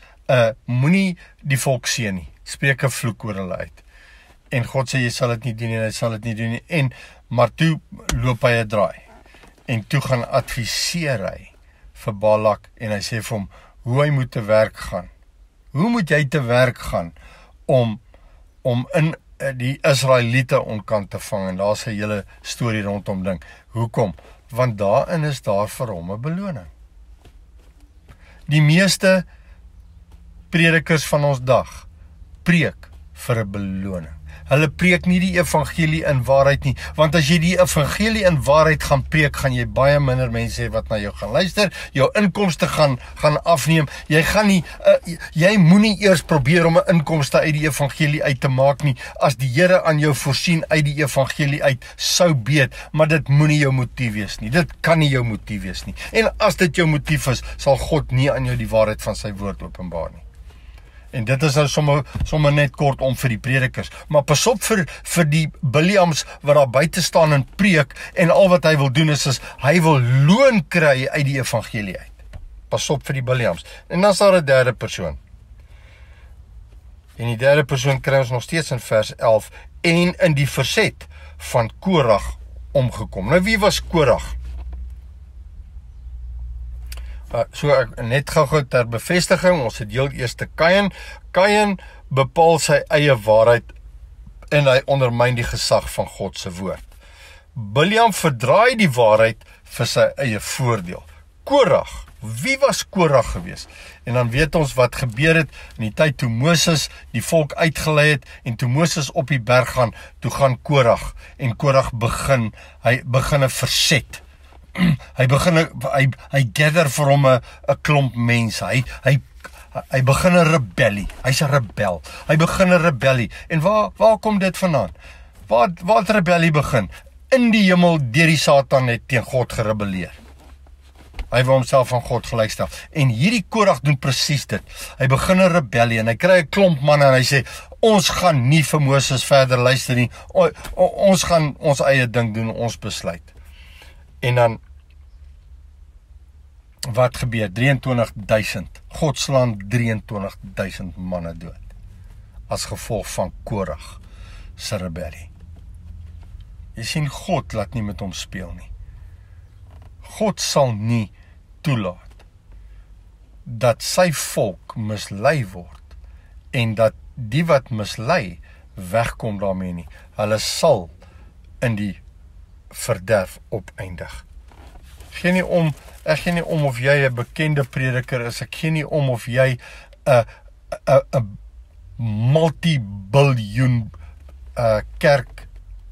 S1: moenie die volk seën nie. Spreek 'n vloek oor hulle uit. En God sê jy sal dit nie doen nie, hy sal dit nie doen nie. Maar toe loop hy 'n draai. En toe gaan adviseer hy vir Balak en hy sê vir hom hoe hy moet te werk gaan. Hoe moet jy te werk gaan om in die Israeliete onkant te vang? En daar's 'n hele storie rondom ding. Hoekom? Want daarin is daar vir hom 'n beloning. Die meeste predikers van ons dag preek vir 'n beloning. Hulle preek nie die evangelie in waarheid nie, want as jy die evangelie in waarheid gaan preek, gaan jy baie minder mense hê wat na jou gaan luister, jou inkomste gaan afneem, jy moenie eers probeer om 'n inkomste uit die evangelie uit te maak nie, as die Here aan jou voorsien uit die evangelie uit, sou beet, maar dit moenie jou motief wees nie, dit kan nie jou motief wees nie, en as dit jou motief is, sal God nie aan jou die waarheid van sy woord openbaar nie. En dit is nou sommer net kort om vir die predikers. Maar pas op vir die Biljams wat daar buite staan en preek en al wat hy wil doen is hy wil loon kry uit die evangelie uit. Pas op vir die Biljams. En dan is daar 'n derde persoon. En die derde persoon kry ons nog steeds in vers 11 en in die verset van Korag omgekom. Nou wie was Korag? So ek net gou ter bevestiging, ons het heel eers te Kain. Kain bepaal sy eie waarheid en hy ondermyn die gesag van God se woord. Biljam verdraai die waarheid vir sy eie voordeel. Korag, wie was Korag gewees? En dan weet ons wat gebeur het in die tyd toe Moses die volk uitgelei het en toe Moses op die berg gaan, toe gaan Korag en Korag begin 'n verset. Hy gather vir hom 'n klomp mense. Hy begin 'n rebellie. Hy's 'n rebel. Hy begin 'n rebellie. En waar kom dit vandaan? Waar het rebellie begin? In die hemel deur die Satan het teen God gerebelleer. Hy wou homself aan God gelykstel. En hierdie Korag doen presies dit. Hy begin 'n rebellie en hy kry 'n klomp manne en hy sê, ons gaan nie vir Moses verder luister nie. Ons gaan ons eie ding doen, ons besluit. En dan, wat gebeur? 23.000. God slaan 23.000 manne dood. As gevolg van Korag se rebellie. Jy sien, God laat nie met hom speel nie. God sal nie toelaat dat sy volk mislei word en dat die wat mislei wegkom daarmee nie. Hulle sal in die verderf opeindig. Ek gee nie om of jy 'n bekende prediker is, ek gee nie om of jy 'n multi-biljoen kerk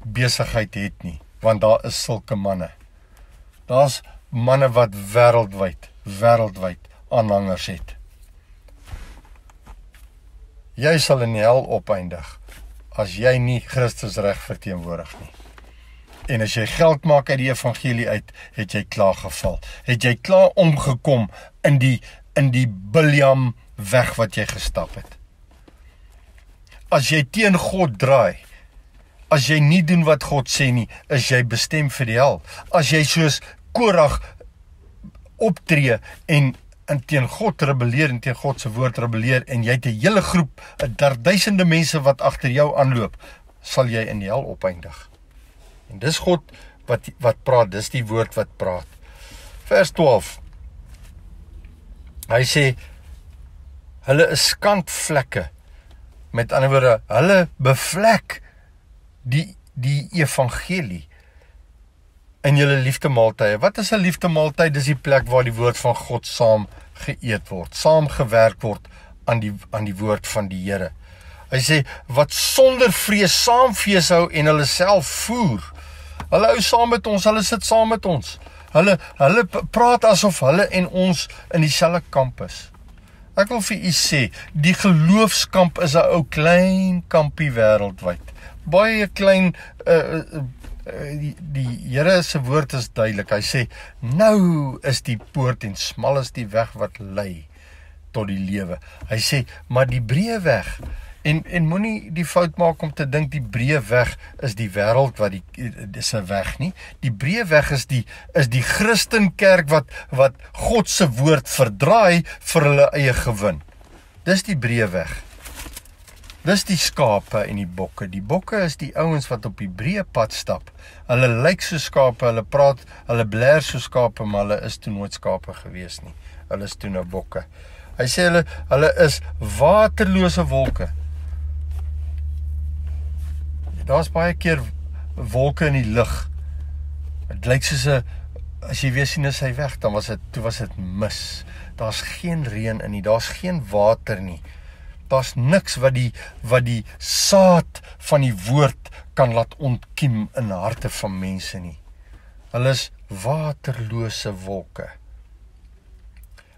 S1: besigheid het nie, want daar is sulke manne. Daar's manne wat wêreldwyd aanhangers het. Jy sal in die hel opeindig as jy nie Christus reg verteenwoordig nie. En as jy geld maak uit die evangelie uit, het jy klaar geval. Het jy klaar omgekom in die Biljam weg wat jy gestap het. As jy teen God draai, as jy nie doen wat God sê nie, is jy bestem vir die hel. As jy soos Korag optree en teen God rebelleer en teen God se woord rebelleer en jy het 'n hele groep, duisende mense wat agter jou aanloop, sal jy in die hel opeindig. En dis God wat praat, dis die woord wat praat. Vers 12. Hy sê, hulle is skandvlekke. Met ander woorde, hulle bevlek die evangelie in julle liefdemaaltye. Wat is 'n liefdemaaltyd? Dis die plek waar die woord van God saam geëet word, saam gewerk word aan die woord van die Here. Hy sê, wat sonder vrees saam fees hou en hulle self voer. Hulle hou saam met ons, hulle sit saam met ons. Hulle praat asof hulle en ons in dieselfde kamp is. Ek wil vir u sê, die geloofskamp is 'n ou klein kampie wêreldwyd. Baie klein, die Here se woord is duidelik. Hy sê, nou is die poort en smal is die weg wat lei tot die lewe. Hy sê, maar die breë weg, en moenie die fout maak om te dink die breë weg is die wêreld wat dis 'n weg nie. Die breë weg is die Christenkerk wat God se woord verdraai vir hulle eie gewin. Dis die breë weg. Dis die skape en die bokke. Die bokke is die ouens wat op die breë pad stap. Hulle lyk so skape, hulle praat, hulle blær so skape, maar hulle is toe nooit skape gewees nie. Hulle is toe nou bokke. Hy sê hulle is waterlose wolke. Daar's baie keer wolke in die lug. Dit lyk soos as jy weer sien is hy weg, toe was dit mis. Daar's geen reën in nie, daar's geen water nie. Daar's niks wat die saad van die woord kan laat ontkiem in harte van mense nie. Hulle is waterlose wolke.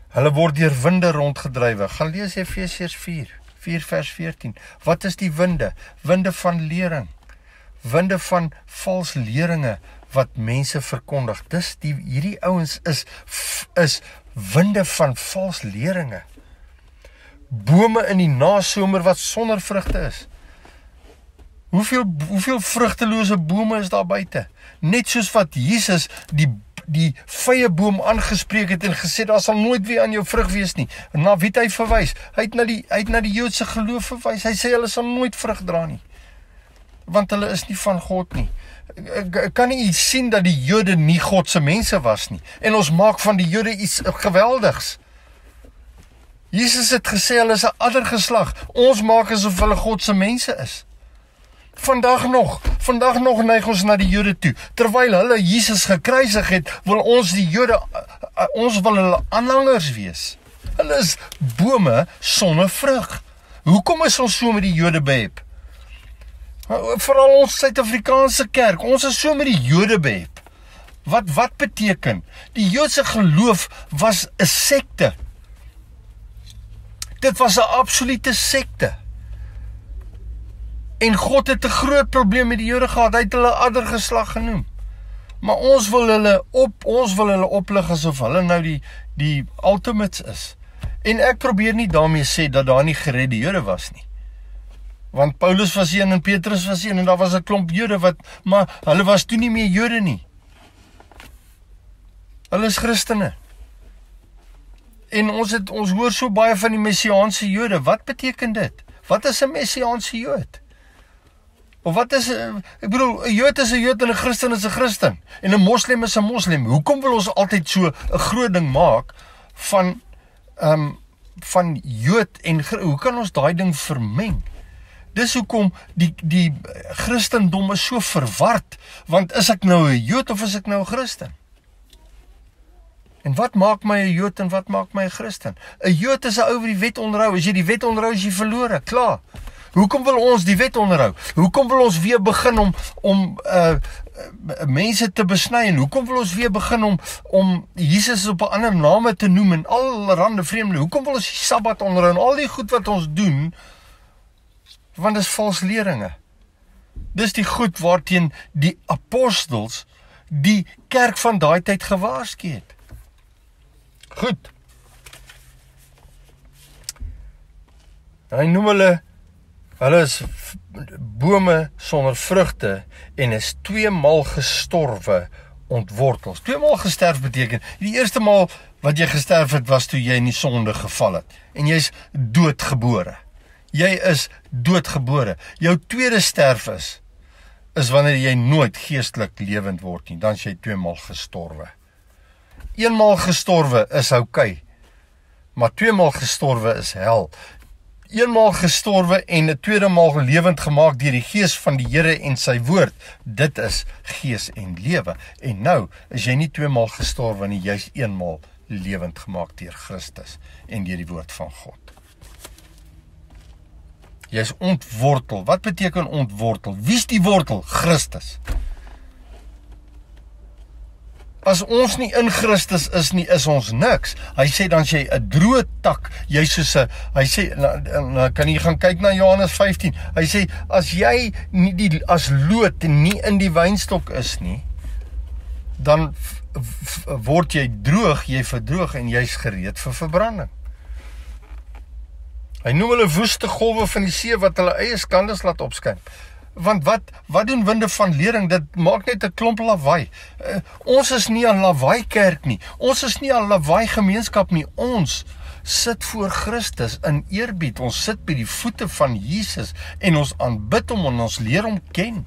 S1: Hulle word deur winde rondgedrywe. Gaan lees Efesiërs 4 vers 14. Wat is die winde? Winde van lering. Winde van vals leringe wat mense verkondig. Hierdie ouens is winde van vals leringe. Bome in die nasomer wat sonder vrugte is. Hoeveel vrugtelose bome is daar buite? Net soos wat Jesus die vrye boom aangespreek het en gesê, daar sal nooit weer aan jou vrug wees nie. Na wie het hy verwys? Hy het na die Joodse geloof verwys. Hy sê hulle sal nooit vrug dra nie. Want hulle is nie van God nie. Kan nie iets sien dat die Jode nie God se mense was nie. En ons maak van die Jode iets geweldigs. Jesus het gesê hulle is 'n ander geslag. Ons maak asof hulle God se mense is. Vandag nog neig ons na die Jode toe. Terwyl hulle Jesus gekruisig het, wil ons die Jode, ons wil hulle aanhangers wees. Hulle is bome sonder vrug. Hoekom is ons so met die Jode behep? Veral ons Suid-Afrikaanse kerk, ons is so met die Jode behep. Wat beteken? Die Joodse geloof was 'n sekte. Dit was 'n absolute sekte. En God het 'n groot probleem met die Jode gehad. Hy het hulle ander geslag genoem. Maar ons wil hulle oplig asof hulle nou die ultimates is. En ek probeer nie daarmee sê dat daar nie geredde Jode was nie. Want Paulus was een en Petrus was een en daar was 'n klomp Jode maar hulle was toe nie meer Jode nie. Hulle is Christene. En ons hoor so baie van die messiaanse Jode. Wat beteken dit? Wat is 'n messiaanse Jood? Of wat is, ek bedoel, 'n Jood is 'n Jood en 'n Christen is 'n Christen. En 'n moslim is 'n moslim. Hoekom wil ons altyd so 'n groot ding maak van Jood en hoe kan ons daai ding vermeng? Dis hoekom die Christendom is so verward. Want is ek nou 'n Jood of is ek nou 'n Christen? En wat maak my 'n Jood en wat maak my 'n Christen? 'n Jood is 'n ou wat die wet onderhou. As jy die wet onderhou, is jy verlore. Klaar. Hoekom wil ons die wet onderhou? Hoekom wil ons weer begin om mense te besny? En hoekom wil ons weer begin om Jesus op 'n ander name te noem en allerhande vreemde? Hoekom wil ons die Sabbat onderhou en al die goed wat ons doen? Want dis vals leringe. Dis die goed waarteen die apostels die kerk van daai tyd gewaarsku het. Goed. Hy noem hulle is bome sonder vrugte en is 2 maal gestorwe ontwortels. 2 maal gesterf beteken, die eerste maal wat jy gesterf het was toe jy in die sonde geval het. En jy is doodgebore. Jy is doodgebore. Jou tweede sterf is is wanneer jy nooit geestelik lewend word nie, dan is jy 2 maal gestorwe. 1 maal gestorwe is oukei, maar 2 maal gestorwe is hel. 1 maal gestorwe en 'n tweede maal lewend gemaak deur die gees van die Here en sy woord. Dit is gees en lewe. En nou is jy nie 2 maal gestorwe nie, jy's 1 maal lewend gemaak deur Christus en deur die woord van God. Jy's ontwortel. Wat beteken ontwortel? Wie's die wortel? Christus. As ons nie in Christus is nie, is ons niks. Hy sê dan jy 'n droë tak, jy soos 'n, hy sê, kan jy gaan kyk na Johannes 15, hy sê, as jy nie as lood nie in die wynstok is nie, dan word jy droog, jy verdroog en jy's gereed vir verbranding. Hy noem hulle woeste golwe van die see wat hulle eie skandes laat opskyn. Want wat doen winde van lering? Dit maak net 'n klomp lawaai. Ons is nie 'n lawaai kerk nie. Ons is nie 'n lawaai gemeenskap nie. Ons sit voor Christus in eerbied. Ons sit by die voete van Jesus en ons aanbid hom en ons leer hom ken.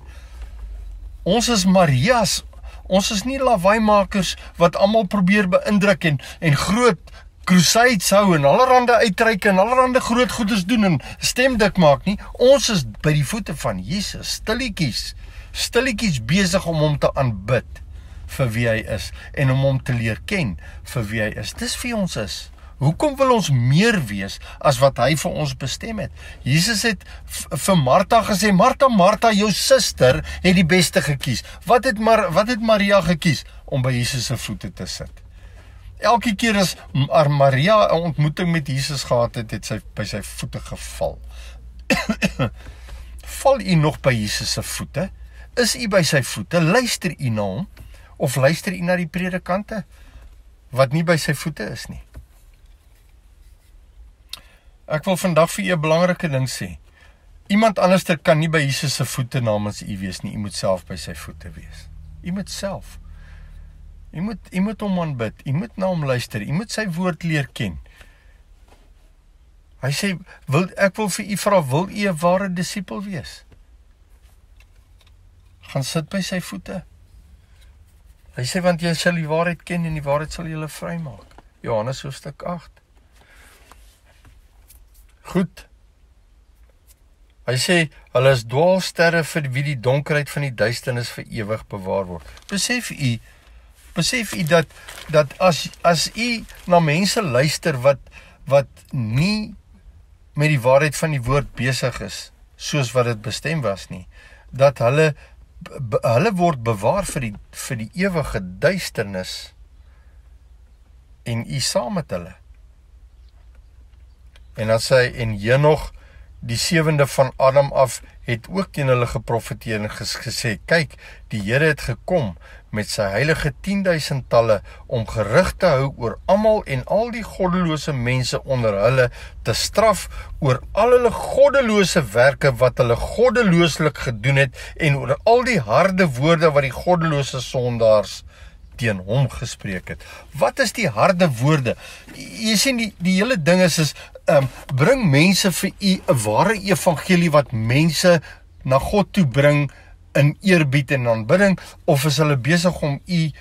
S1: Ons is Marias. Ons is nie lawaaimakers wat almal probeer beïndruk en groot crusades hou en allerhande uitreik en allerhande groot goeders doen en stemdik maak nie. Ons is by die voete van Jesus, stilletjies besig om hom te aanbid vir wie hy is en om hom te leer ken vir wie hy is. Dis wie ons is. Hoekom wil ons meer wees as wat hy vir ons bestem het? Jesus het vir Martha gesê, Martha, jou suster het die beste gekies. Wat het Maria gekies? Om by Jesus se voete te sit. Elke keer as Maria 'n ontmoeting met Jesus gehad het sy by sy voete geval. Val u nog by Jesus se voete? Is u by sy voete? Luister u na hom? Of luister u na die predikante wat nie by sy voete is nie? Ek wil vandag vir u 'n belangrike ding sê. Iemand anderster kan nie by Jesus se voete namens u wees nie. U moet self by sy voete wees. U moet self. U moet hom aanbid, u moet na hom luister, u moet sy woord leer ken. Hy sê, ek wil vir u vra, wil u 'n ware disipel wees? Gaan sit by sy voete. Hy sê, want jy sal die waarheid ken en die waarheid sal julle vrymaak. Johannes hoofstuk 8. Goed. Hy sê, hulle is dwaalsterre vir wie die donkerheid van die duisternis vir ewig bewaar word. Besef u dat as u na mense luister wat nie met die waarheid van die woord besig is, soos wat dit bestem was nie, dat hulle word bewaar vir die ewige duisternis en u saam met hulle. En dan sê hy, en Henog, die 7de van Adam af, het ook teen hulle geprofeteer en gesê, kyk, die Here het gekom met sy heilige 10.000-talle om gerig te hou oor almal en al die goddelose mense onder hulle te straf oor al hulle goddelose werke wat hulle goddelooslik gedoen het en oor al die harde woorde wat die goddelose sondaars teen hom gespreek het. Wat is die harde woorde? Jy sien, die hele ding is bring mense vir u 'n ware evangelie wat mense na God toe bring in eerbied en aanbidding, of is hulle besig om u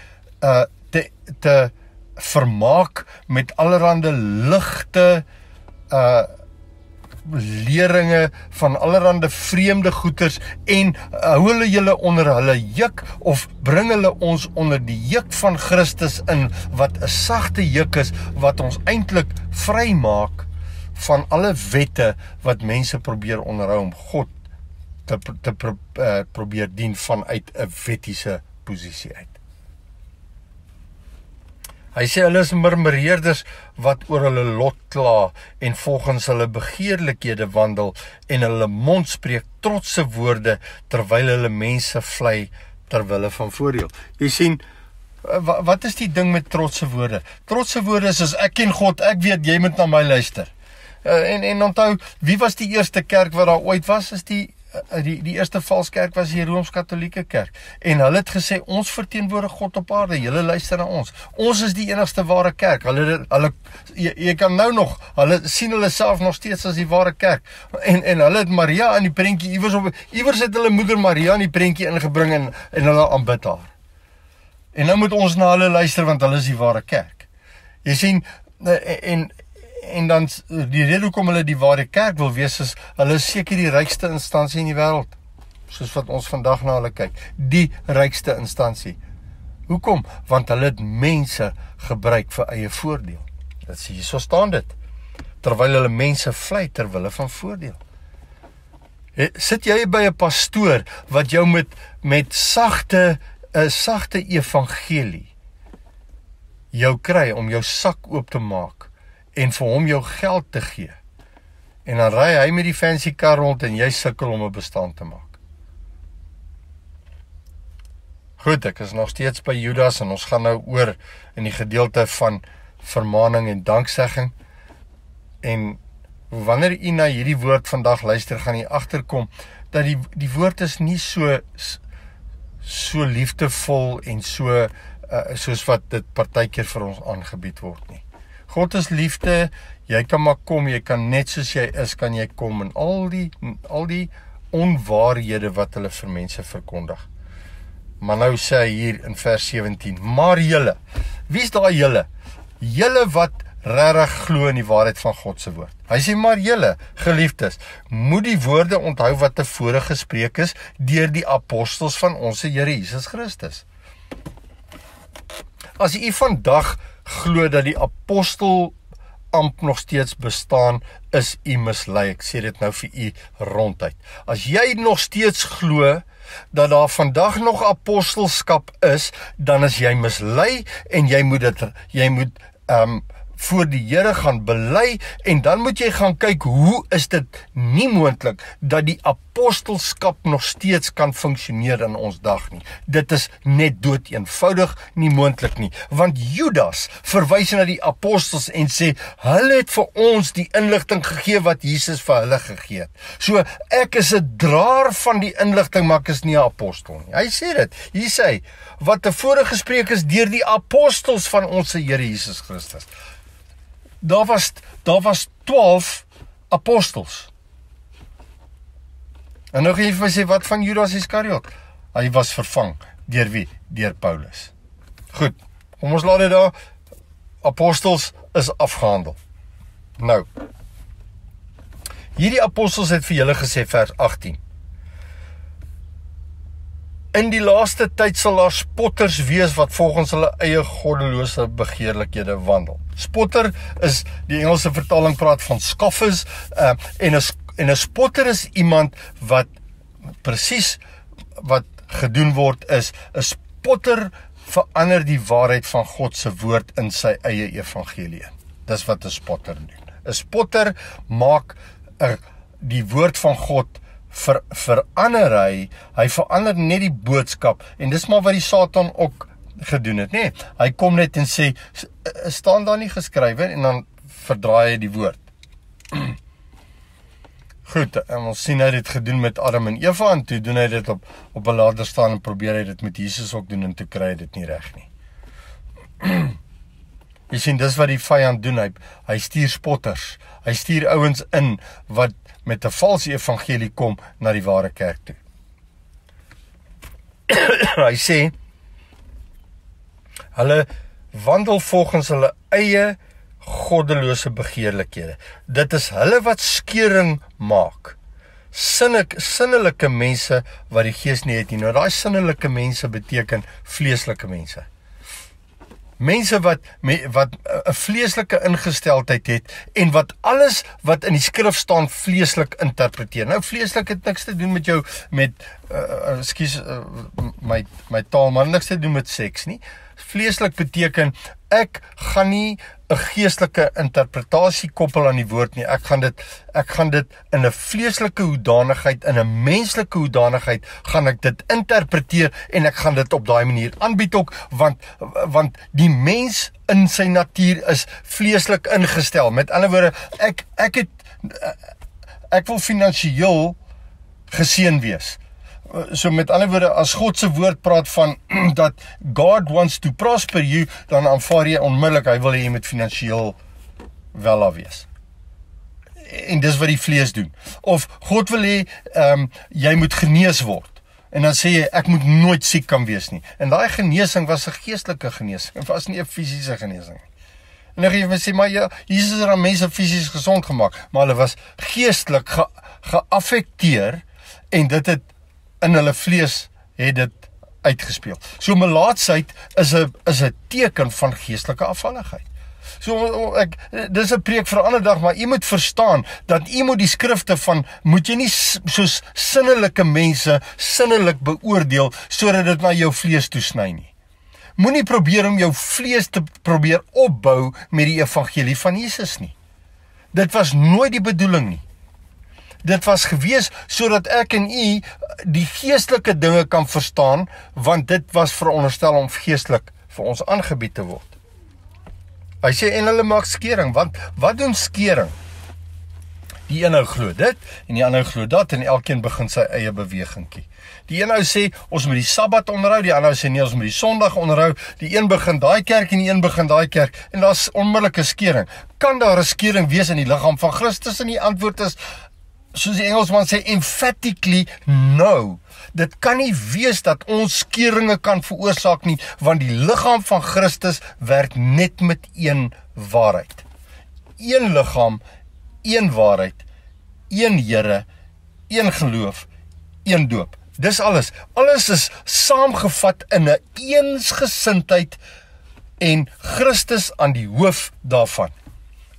S1: te vermaak met allerhande ligte leringe van allerhande vreemde goeters en hou hulle julle onder hulle juk of bring hulle ons onder die juk van Christus in wat 'n sagte juk is wat ons eintlik vry maak van alle wette wat mense probeer onderhou om God te probeer dien vanuit 'n wettiese posisie uit. Hy sê hulle is murmureerders wat oor hulle lot kla en volgens hulle begeerlikhede wandel en hulle mond spreek trotse woorde terwyl hulle mense vlei terwille van voordeel. Jy sien, wat is die ding met trotse woorde? Trotse woorde is as ek ken God, ek weet jy moet na my luister. En onthou, wie was die eerste kerk wat daar ooit was? Is die die eerste valskerk was die Rooms-Katholieke kerk. En hulle het gesê, ons verteenwoordig God op aarde, julle luister na ons. Ons is die enigste ware kerk. Jy kan nou nog, hulle sien hulle self nog steeds as die ware kerk. En hulle het Maria in die prentjie, iewers het hulle moeder Maria in die prentjie ingebring en hulle aanbid haar. En nou moet ons na hulle luister, want hulle is die ware kerk. Jy sien, en dan, die rede hoekom hulle die ware kerk wil wees, is, hulle is seker die rykste instansie in die wêreld, soos wat ons vandag na hulle kyk, die rykste instansie. Hoekom? Want hulle het mense gebruik vir eie voordeel. Dit sê, so staan dit, terwyl hulle mense vlei terwille van voordeel. Sit jy by 'n pastoor, wat jou met sagte evangelie, jou kry om jou sak oop te maak, en vir hom jou geld te gee, en dan ry hy met die fancy kar rond, en jy sukkel om 'n bestaan te maak. Goed, ek is nog steeds by Judas, en ons gaan nou oor in die gedeelte van vermaning en danksegging, en wanneer u na hierdie woord vandag luister, gaan u agterkom, dat die woord is nie so liefdevol, en soos wat dit partykeer vir ons aangebied word nie. God is liefde, jy kan maar kom, jy kan net soos jy is, kan jy kom, en al die onwaarhede wat hulle vir mense verkondig. Maar nou sê hy hier in vers 17, maar julle, wie is daai julle? Julle wat regtig glo in die waarheid van God se woord. Hy sê, maar julle, geliefdes, moet die woorde onthou wat tevore gespreek is, deur die apostels van ons Here Jesus Christus. As u vandag glo dat die apostelambt nog steeds bestaan, is u mislei. Ek sê dit nou vir u ronduit. As jy nog steeds glo dat daar vandag nog apostelskap is, dan is jy mislei, en jy moet voor die Here gaan bely, en dan moet jy gaan kyk, hoe is dit nie moontlik dat die apostelskap nog steeds kan funksioneer in ons dag nie. Dit is net dood eenvoudig nie moontlik nie, want Judas verwys na die apostels en sê, hulle het vir ons die inligting gegee wat Jesus vir hulle gegee het. So, ek is 'n draer van die inligting, maar ek is nie 'n apostel nie. Hy sê dit, hier sê hy, wat tevore gespreek is deur die apostels van ons Here Jesus Christus. Daar was 12 apostels. En nou gaan jy vir my sê, wat van Judas Iskariot? Hy was vervang. Deur wie? Deur Paulus. Goed, kom ons laat dit daar. Apostels is afgehandel. Nou, hierdie apostels het vir julle gesê, vers 18. In die laaste tyd sal daar spotters wees wat volgens hulle eie goddelose begeerlikhede wandel. Spotter is, die Engelse vertaling praat van scoffers, en 'n spotter is iemand wat presies wat gedoen word is, 'n spotter verander die waarheid van God se woord in sy eie evangelie. Dis wat 'n spotter doen. 'n Spotter maak die woord van God verander hy verander net die boodskap, en dis maar wat die Satan ook gedoen het, nee. Hy kom net en sê, staan daar nie geskrywe, en dan verdraai hy die woord. Goed, en ons sien hy dit gedoen met Adam en Eva, en toe doen hy dit op 'n later staan, en probeer hy dit met Jesus ook doen, en toe kry hy dit nie reg nie. Jy sien, dis wat die vyand doen, hy stuur spotters, hy stuur ouens in, wat met 'n valse evangelie kom, na die ware kerk toe. Hy sê, hulle wandel volgens hulle eie goddelose begeerlikhede. Dit is hulle wat skeuring maak. Sinnelike mense wat die gees nie het nie. Nou, daai sinnelike mense beteken vleeslike mense. Mense wat 'n vleeslike ingesteldheid het, en wat alles wat in die skrif staan vleeslik interpreteer. Nou, vleeslik het niks te doen met jou, my taal, maar niks te doen met seks nie. Vleeslik beteken, ek gaan nie 'n geestelike interpretasie koppel aan die woord nie. Ek gaan dit in 'n vleeslike hoedanigheid, in 'n menslike hoedanigheid, gaan ek dit interpreteer, en ek gaan dit op daai manier aanbied ook, want die mens in sy natuur is vleeslik ingestel. Met ander woorde, ek wil finansiëel geseën wees. So met ander woorde, as God se woord praat van dat God wants to prosper you, dan aanvaar jy onmiddellik, hy wil hê jy moet finansiëel wel wees. En dis wat die vlees doen. Of God wil hê, jy moet genees word. En dan sê jy, ek moet nooit siek kan wees nie. En daai genesing was 'n geestelike genesing, het was nie 'n fisiese genesing. En dan jy sê, maar ja, Jesus het aan mense fisies gesond gemaak, maar hulle was geestelik geaffekteer, en dit het in hulle vlees het dit uitgespeel. So melaatsheid is 'n teken van geestelike afvalligheid. So dis 'n preek vir 'n ander dag, maar jy moet verstaan dat jy moet die skrifte van, moet jy nie soos sinnelike mense sinnelik beoordeel sodat dit na jou vlees toesny nie. Moenie probeer om jou vlees te probeer opbou met die evangelie van Jesus nie. Dit was nooit die bedoeling nie. Dit was gewees sodat ek en u die geestelike dinge kan verstaan, want dit was veronderstel om geestelik vir ons aangebied te word. Hy sê, en hulle maak skering, want wat doen skering? Die een ou glo dit, en die ander glo dat, en elkeen begin sy eie bewegingkie. Die een ou sê, ons moet die Sabbat onderhou, die ander ou sê, nee, ons moet die Sondag onderhou, die een begin daai kerk, en die een begin daai kerk, en daar is onmiddellike skering. Kan daar 'n skering wees in die liggaam van Christus? En die antwoord is, soos die Engelsman sê, emphatically no. Dit kan nie wees dat ons skeringe kan veroorsaak nie, want die liggaam van Christus werk net met een waarheid. Een liggaam, een waarheid, een Here, een geloof, een doop. Dis alles. Alles is saamgevat in 'n eensgesindheid en Christus aan die hoof daarvan.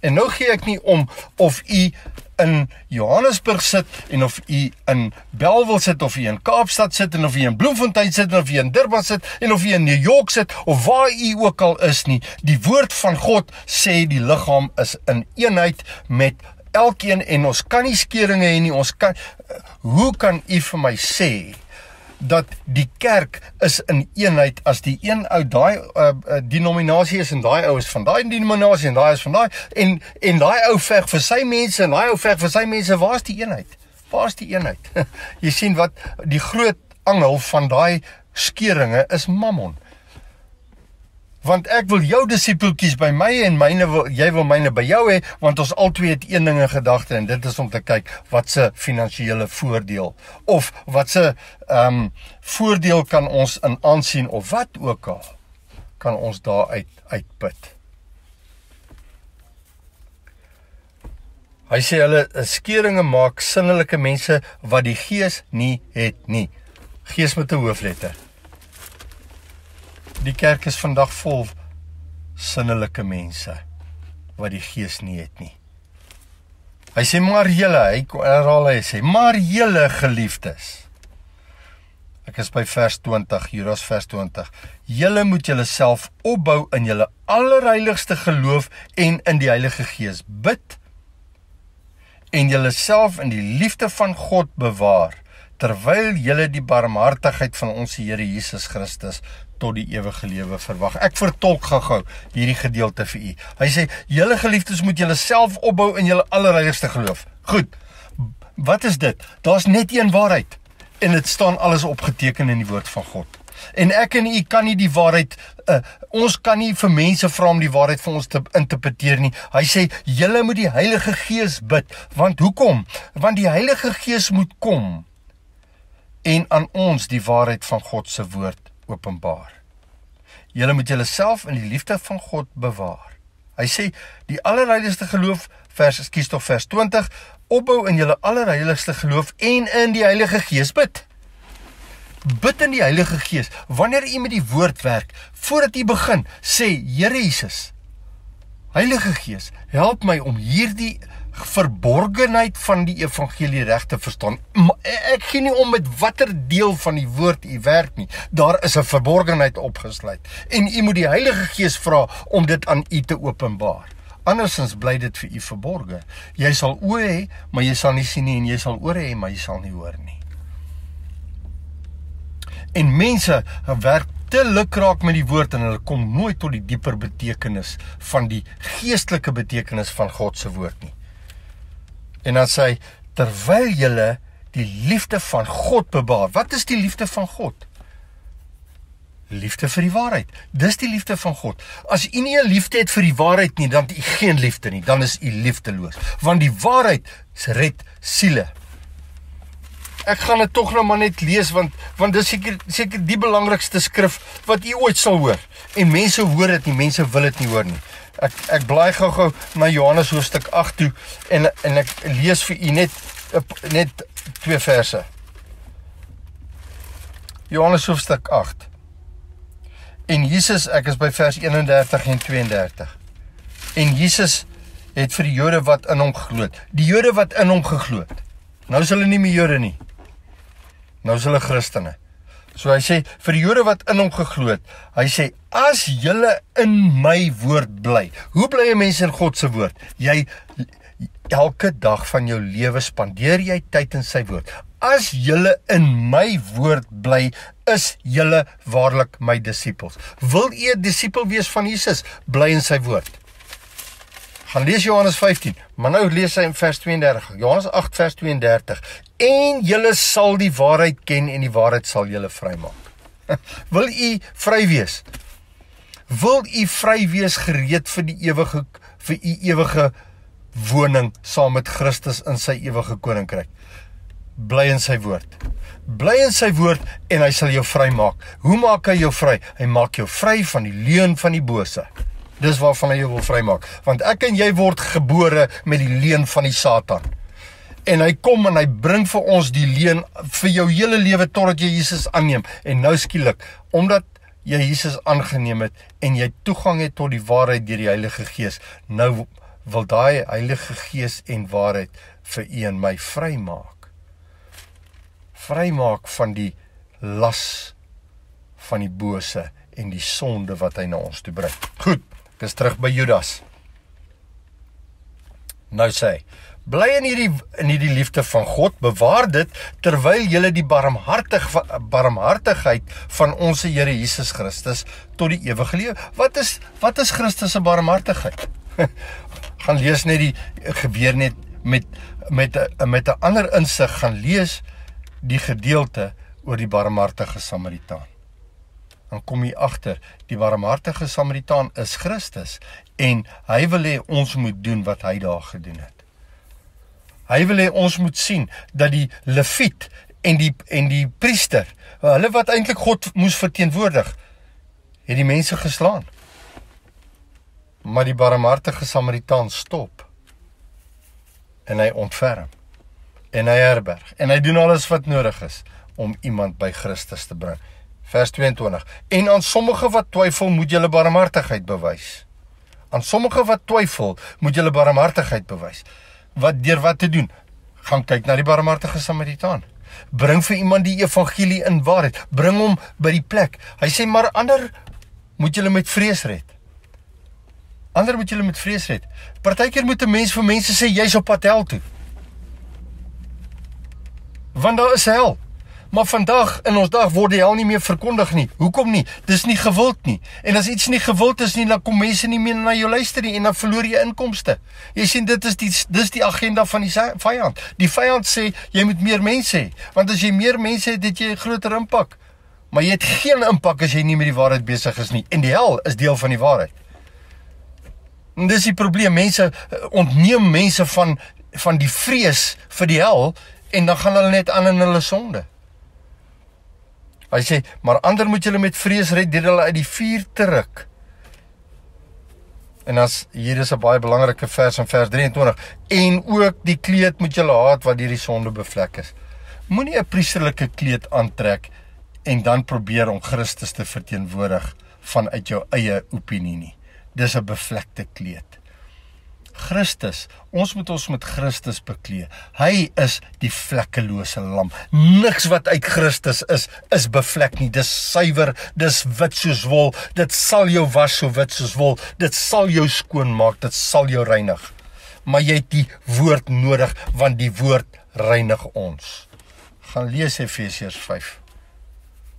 S1: En nou gee ek nie om of u in Johannesburg sit, en of u in Bellville sit, of u in Kaapstad sit, en of u in Bloemfontein sit, en of u in Durban sit, en of u in New York sit, of waar u ook al is nie. Die woord van God sê die liggaam is in eenheid met elkeen, en ons kan nie skeringe hê nie, hoe kan u vir my sê, dat die kerk is in eenheid as die een ou daai denominasie is en daai ou is van daai denominasie en daai is van daai en daai ou veg vir sy mense en daai ou veg vir sy mense. Waar is die eenheid? Waar is die eenheid? Jy sien wat die groot angel van daai skeringe is, Mammon. Want ek wil jou disipeltjies by my en jy wil myne by jou hê, want ons albei het een ding in gedagte, en dit is om te kyk wat se finansiële voordeel of wat se voordeel kan ons in aansien of wat ook al kan ons daar uitput. Hy sê hulle skeringe maak sinnelike mense wat die gees nie het nie. Gees met 'n hoofletter. Die kerk is vandag vol sinnelike mense wat die gees nie het nie. Hy sê, maar julle, hy sê, maar julle geliefdes. Ek is by vers 20, Judas vers 20. Julle moet julle self opbou in julle allerheiligste geloof en in die Heilige Gees bid en julle self in die liefde van God bewaar, terwyl julle die barmhartigheid van ons Here Jesus Christus tot die ewige lewe verwag. Ek vertolk gou hierdie gedeelte vir u. Hy sê, julle geliefdes moet julle self opbou in julle allerheiligste geloof. Goed, wat is dit? Daar's net een waarheid, en dit staan alles opgeteken in die woord van God. En ek en u kan nie die waarheid, ons kan nie vir mense vra om die waarheid vir ons te interpreteer nie. Hy sê, julle moet die Heilige Gees bid. Want hoekom? Want die Heilige Gees moet kom en aan ons die waarheid van God se woord openbaar. Julle moet julle self in die liefde van God bewaar. Hy sê, die allerheiligste geloof, vers 20, opbou in julle allerheiligste geloof en in die Heilige Gees bid. Bid in die Heilige Gees. Wanneer u met die woord werk, voordat u begin, sê, Here Jesus, Heilige Gees, help my om hierdie verborgenheid van die evangelie reg te verstaan. Ek gee nie om met watter deel van die woord u werk nie. Daar is 'n verborgenheid opgesluit. En u moet die Heilige Gees vra om dit aan u te openbaar. Andersins bly dit vir u verborge. Jy sal oë hê, maar jy sal nie sien nie, en jy sal ore hê, maar jy sal nie hoor nie. En mense werk te lukraak met die woord en hulle kom nooit tot die dieper betekenis van die geestelike betekenis van God se woord nie. En dan sê hy, terwyl julle die liefde van God bewaar. Wat is die liefde van God? Liefde vir die waarheid. Dis die liefde van God. As u nie 'n liefde het vir die waarheid nie, dan het u geen liefde nie, dan is u liefdeloos. Want die waarheid red siele. Ek gaan dit tog nou maar net lees, want dis seker die belangrikste skrif wat u ooit sal hoor. En mense hoor dit nie, mense wil dit nie hoor nie. Ek blaai gou na Johannes hoofstuk 8 toe, en ek lees vir u net 2 verse. Johannes hoofstuk 8. En Jesus, ek is by vers 31 en 32. En Jesus het vir die Jode wat in hom geglo het. Die Jode wat in hom geglo het. Nou is hulle nie meer Jode nie. Nou is hulle Christene. So hy sê, vir die Jode wat in hom geglo het, hy sê, as julle in my woord bly. Hoe bly 'n mens in God se woord? Jy, elke dag van jou lewe spandeer jy tyd in sy woord. As julle in my woord bly, is julle waarlik my disippels. Wil u 'n disipel wees van Jesus? Bly in sy woord. Gaan lees Johannes 15, maar nou lees hy in vers 32. Johannes 8 vers 32. En julle sal die waarheid ken en die waarheid sal julle vrymaak. Wil u vry wees? Wil u vry wees, gereed vir u ewige woning saam met Christus in sy ewige koninkryk? Bly in sy woord. Bly in sy woord en hy sal jou vry maak. Hoe maak hy jou vry? Hy maak jou vry van die leuen van die bose. Dis waarvan hy jou wil vrymaak. Want ek en jy word gebore met die leuen van die Satan. En hy kom en hy bring vir ons die leuen vir jou hele lewe totdat jy Jesus aanneem. En nou skielik, omdat jy Jesus aangeneem het en jy toegang het tot die waarheid deur die Heilige Gees, nou wil daai Heilige Gees en waarheid vir u en my vrymaak. Vrymaak van die las van die bose en die sonde wat hy na ons toe bring. Goed, ek is terug by Judas. Nou sê hy, bly in hierdie liefde van God, bewaar dit, terwyl julle die barmhartigheid van ons Here Jesus Christus tot die ewige lewe. Wat is Christus se barmhartigheid? Gaan lees net die gebeur net met 'n ander insig, gaan lees die gedeelte oor die barmhartige Samaritaan. Dan kom jy agter, die barmhartige Samaritaan is Christus, en hy wil hê ons moet doen wat hy daar gedoen het. Hy wil hê ons moet sien, dat die Leviet en die priester, hulle wat eintlik God moes verteenwoordig, het die mense geslaan. Maar die barmhartige Samaritaan stop, en hy ontferm, en hy herberg, en hy doen alles wat nodig is, om iemand by Christus te bring. Vers 22, en aan sommige wat twyfel, moet julle barmhartigheid bewys. Aan sommige wat twyfel, moet julle barmhartigheid bewys. Deur wat te doen? Gaan kyk na die barmhartige Samaritaan. Bring vir iemand die evangelie in waarheid. Bring hom by die plek. Hy sê, maar ander moet julle met vrees red. Ander moet julle met vrees red. Partykeer moet 'n mens vir mense sê, jy's op pad hel toe. Want daar is hel. Maar vandag, in ons dag, word die hel nie meer verkondig nie. Hoekom nie? Dis nie gewild nie. En as iets nie gewild is nie, dan kom mense nie meer na jou luister nie, en dan verloor jy inkomste. Jy sien, dis die agenda van die vyand. Die vyand sê, jy moet meer mense hê. Want as jy meer mense het jy 'n groter impak. Maar jy het geen impak as jy nie met die waarheid besig is nie. En die hel is deel van die waarheid. En dis die probleem. Mense ontneem mense van die vrees vir die hel, en dan gaan hulle net aan in hulle sonde. Hy sê, maar ander moet julle met vrees red, deur hulle uit die vuur te ruk. En hier is 'n baie belangrike vers in vers 23. En ook die kleed moet julle haat wat deur die sonde bevlek is. Moenie 'n priesterlike kleed aantrek en dan probeer om Christus te verteenwoordig vanuit jou eie opinie nie. Dis 'n bevlekte kleed. Christus, ons moet ons met Christus beklee. Hy is die vlekkelose lam. Niks wat uit Christus is bevlek nie. Dis suiwer, dis wit soos wol. Dit sal jou was so wit soos wol. Dit sal jou skoon maak, dit sal jou reinig. Maar jy het die woord nodig, want die woord reinig ons. Gaan lees Efesiërs 5.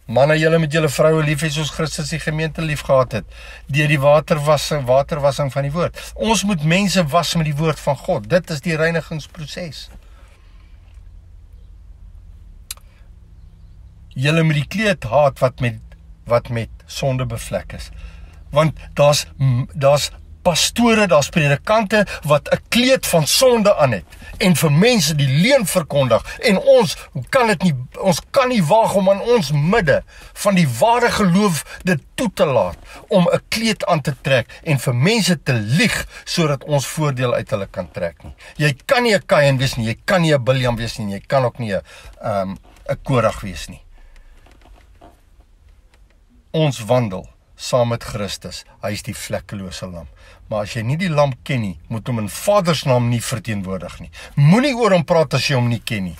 S1: Manne, julle met julle vroue lief hê soos Christus die gemeente lief gehad het, deur die waterwassing van die woord. Ons moet mense was met die woord van God. Dit is die reinigingsproses. julle moet die kleed haat wat met sonde bevlek is. Want daar's pastore, daar's predikante wat 'n kleed van sonde aan het en vir mense die leuen verkondig en ons kan nie waag om aan ons midde van die ware geloof dit toe te laat om 'n kleed aan te trek en vir mense te lieg sodat ons voordeel uit hulle kan trek nie. Jy kan nie 'n Kain wees nie, jy kan nie 'n Biljam wees nie, jy kan ook nie 'n Korag wees nie. Ons wandel saam met Christus, hy is die vlekkelose lam. Maar as jy nie die lam ken nie, moet hom in Vader se naam nie verteenwoordig nie. Moenie oor hom praat as jy hom nie ken nie.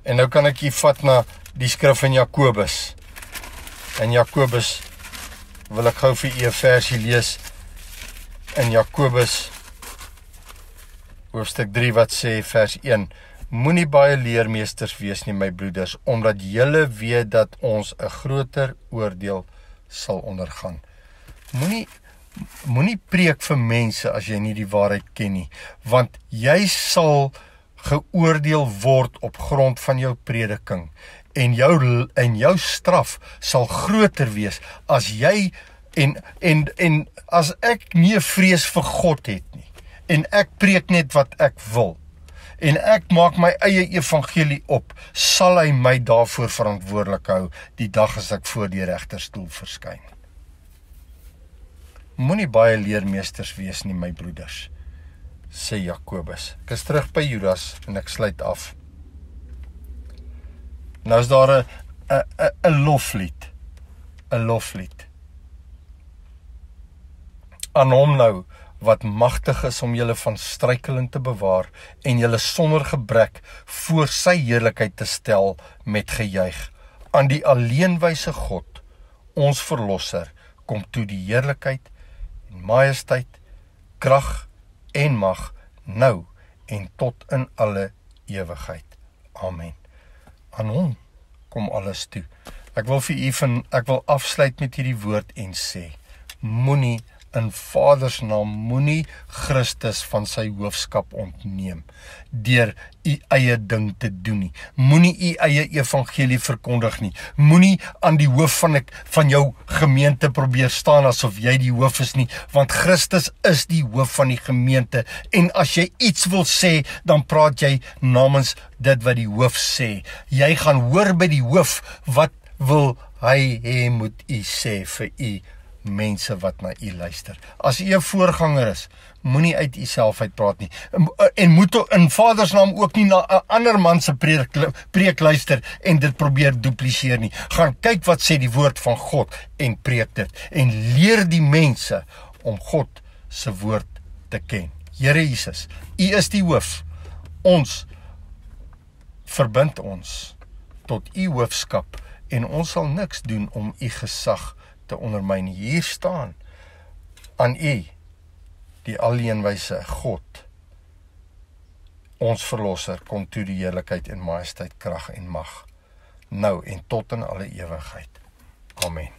S1: En nou kan ek jy vat na die skrif in Jakobus. In Jakobus wil ek gou vir u 'n versie lees in Jakobus hoofstuk 3 wat sê vers 1: Moenie baie leermeesters wees nie, my broeders, omdat julle weet dat ons 'n groter oordeel sal ondergaan. Moenie preek vir mense as jy nie die waarheid ken nie, want jy sal geoordeel word op grond van jou prediking en jou straf sal groter wees as jy en as ek nie 'n vrees vir God het nie en ek preek net wat ek wil en ek maak my eie evangelie op, sal hy my daarvoor verantwoordelik hou die dag as ek voor die regterstoel verskyn. Moenie baie leermeesters wees nie, my broeders, sê Jakobus. Ek is terug by Judas en ek sluit af. Nou is daar 'n loflied. 'n loflied aan hom nou wat magtig is om julle van struikeling te bewaar en julle sonder gebrek voor sy heerlikheid te stel met gejuig. Aan die alleenwyse God, ons verlosser, kom toe die heerlikheid en majesteit, krag en mag, nou en tot in alle ewigheid. Amen. Aan hom kom alles toe. Ek wil afsluit met hierdie woord en sê, moenie in Vader se naam, moenie Christus van sy hoofskap ontneem deur u eie ding te doen nie. Moenie u eie evangelie verkondig nie. Moenie aan die hoof van jou gemeente probeer staan asof jy die hoof is nie, want Christus is die hoof van die gemeente en as jy iets wil sê, dan praat jy namens dit wat die hoof sê. Jy gaan hoor by die hoof, wat wil hy hê moet u sê vir u mense wat na u luister. As u 'n voorganger is, moenie uit u self uitpraat nie. En moet in Vader se naam ook nie na 'n ander man se preek luister en dit probeer dupliseer nie. Gaan kyk wat sê die woord van God en preek dit. En leer die mense om God se woord te ken. Here Jesus, u is die hoof. Ons verbind ons tot u hoofskap en ons sal niks doen om u gesag te ondermyn. Hier staan aan u, die alleenwyse God, ons verlosser, kom toe die heerlikheid en majesteit, krag en mag, nou en tot in alle ewigheid. Amen.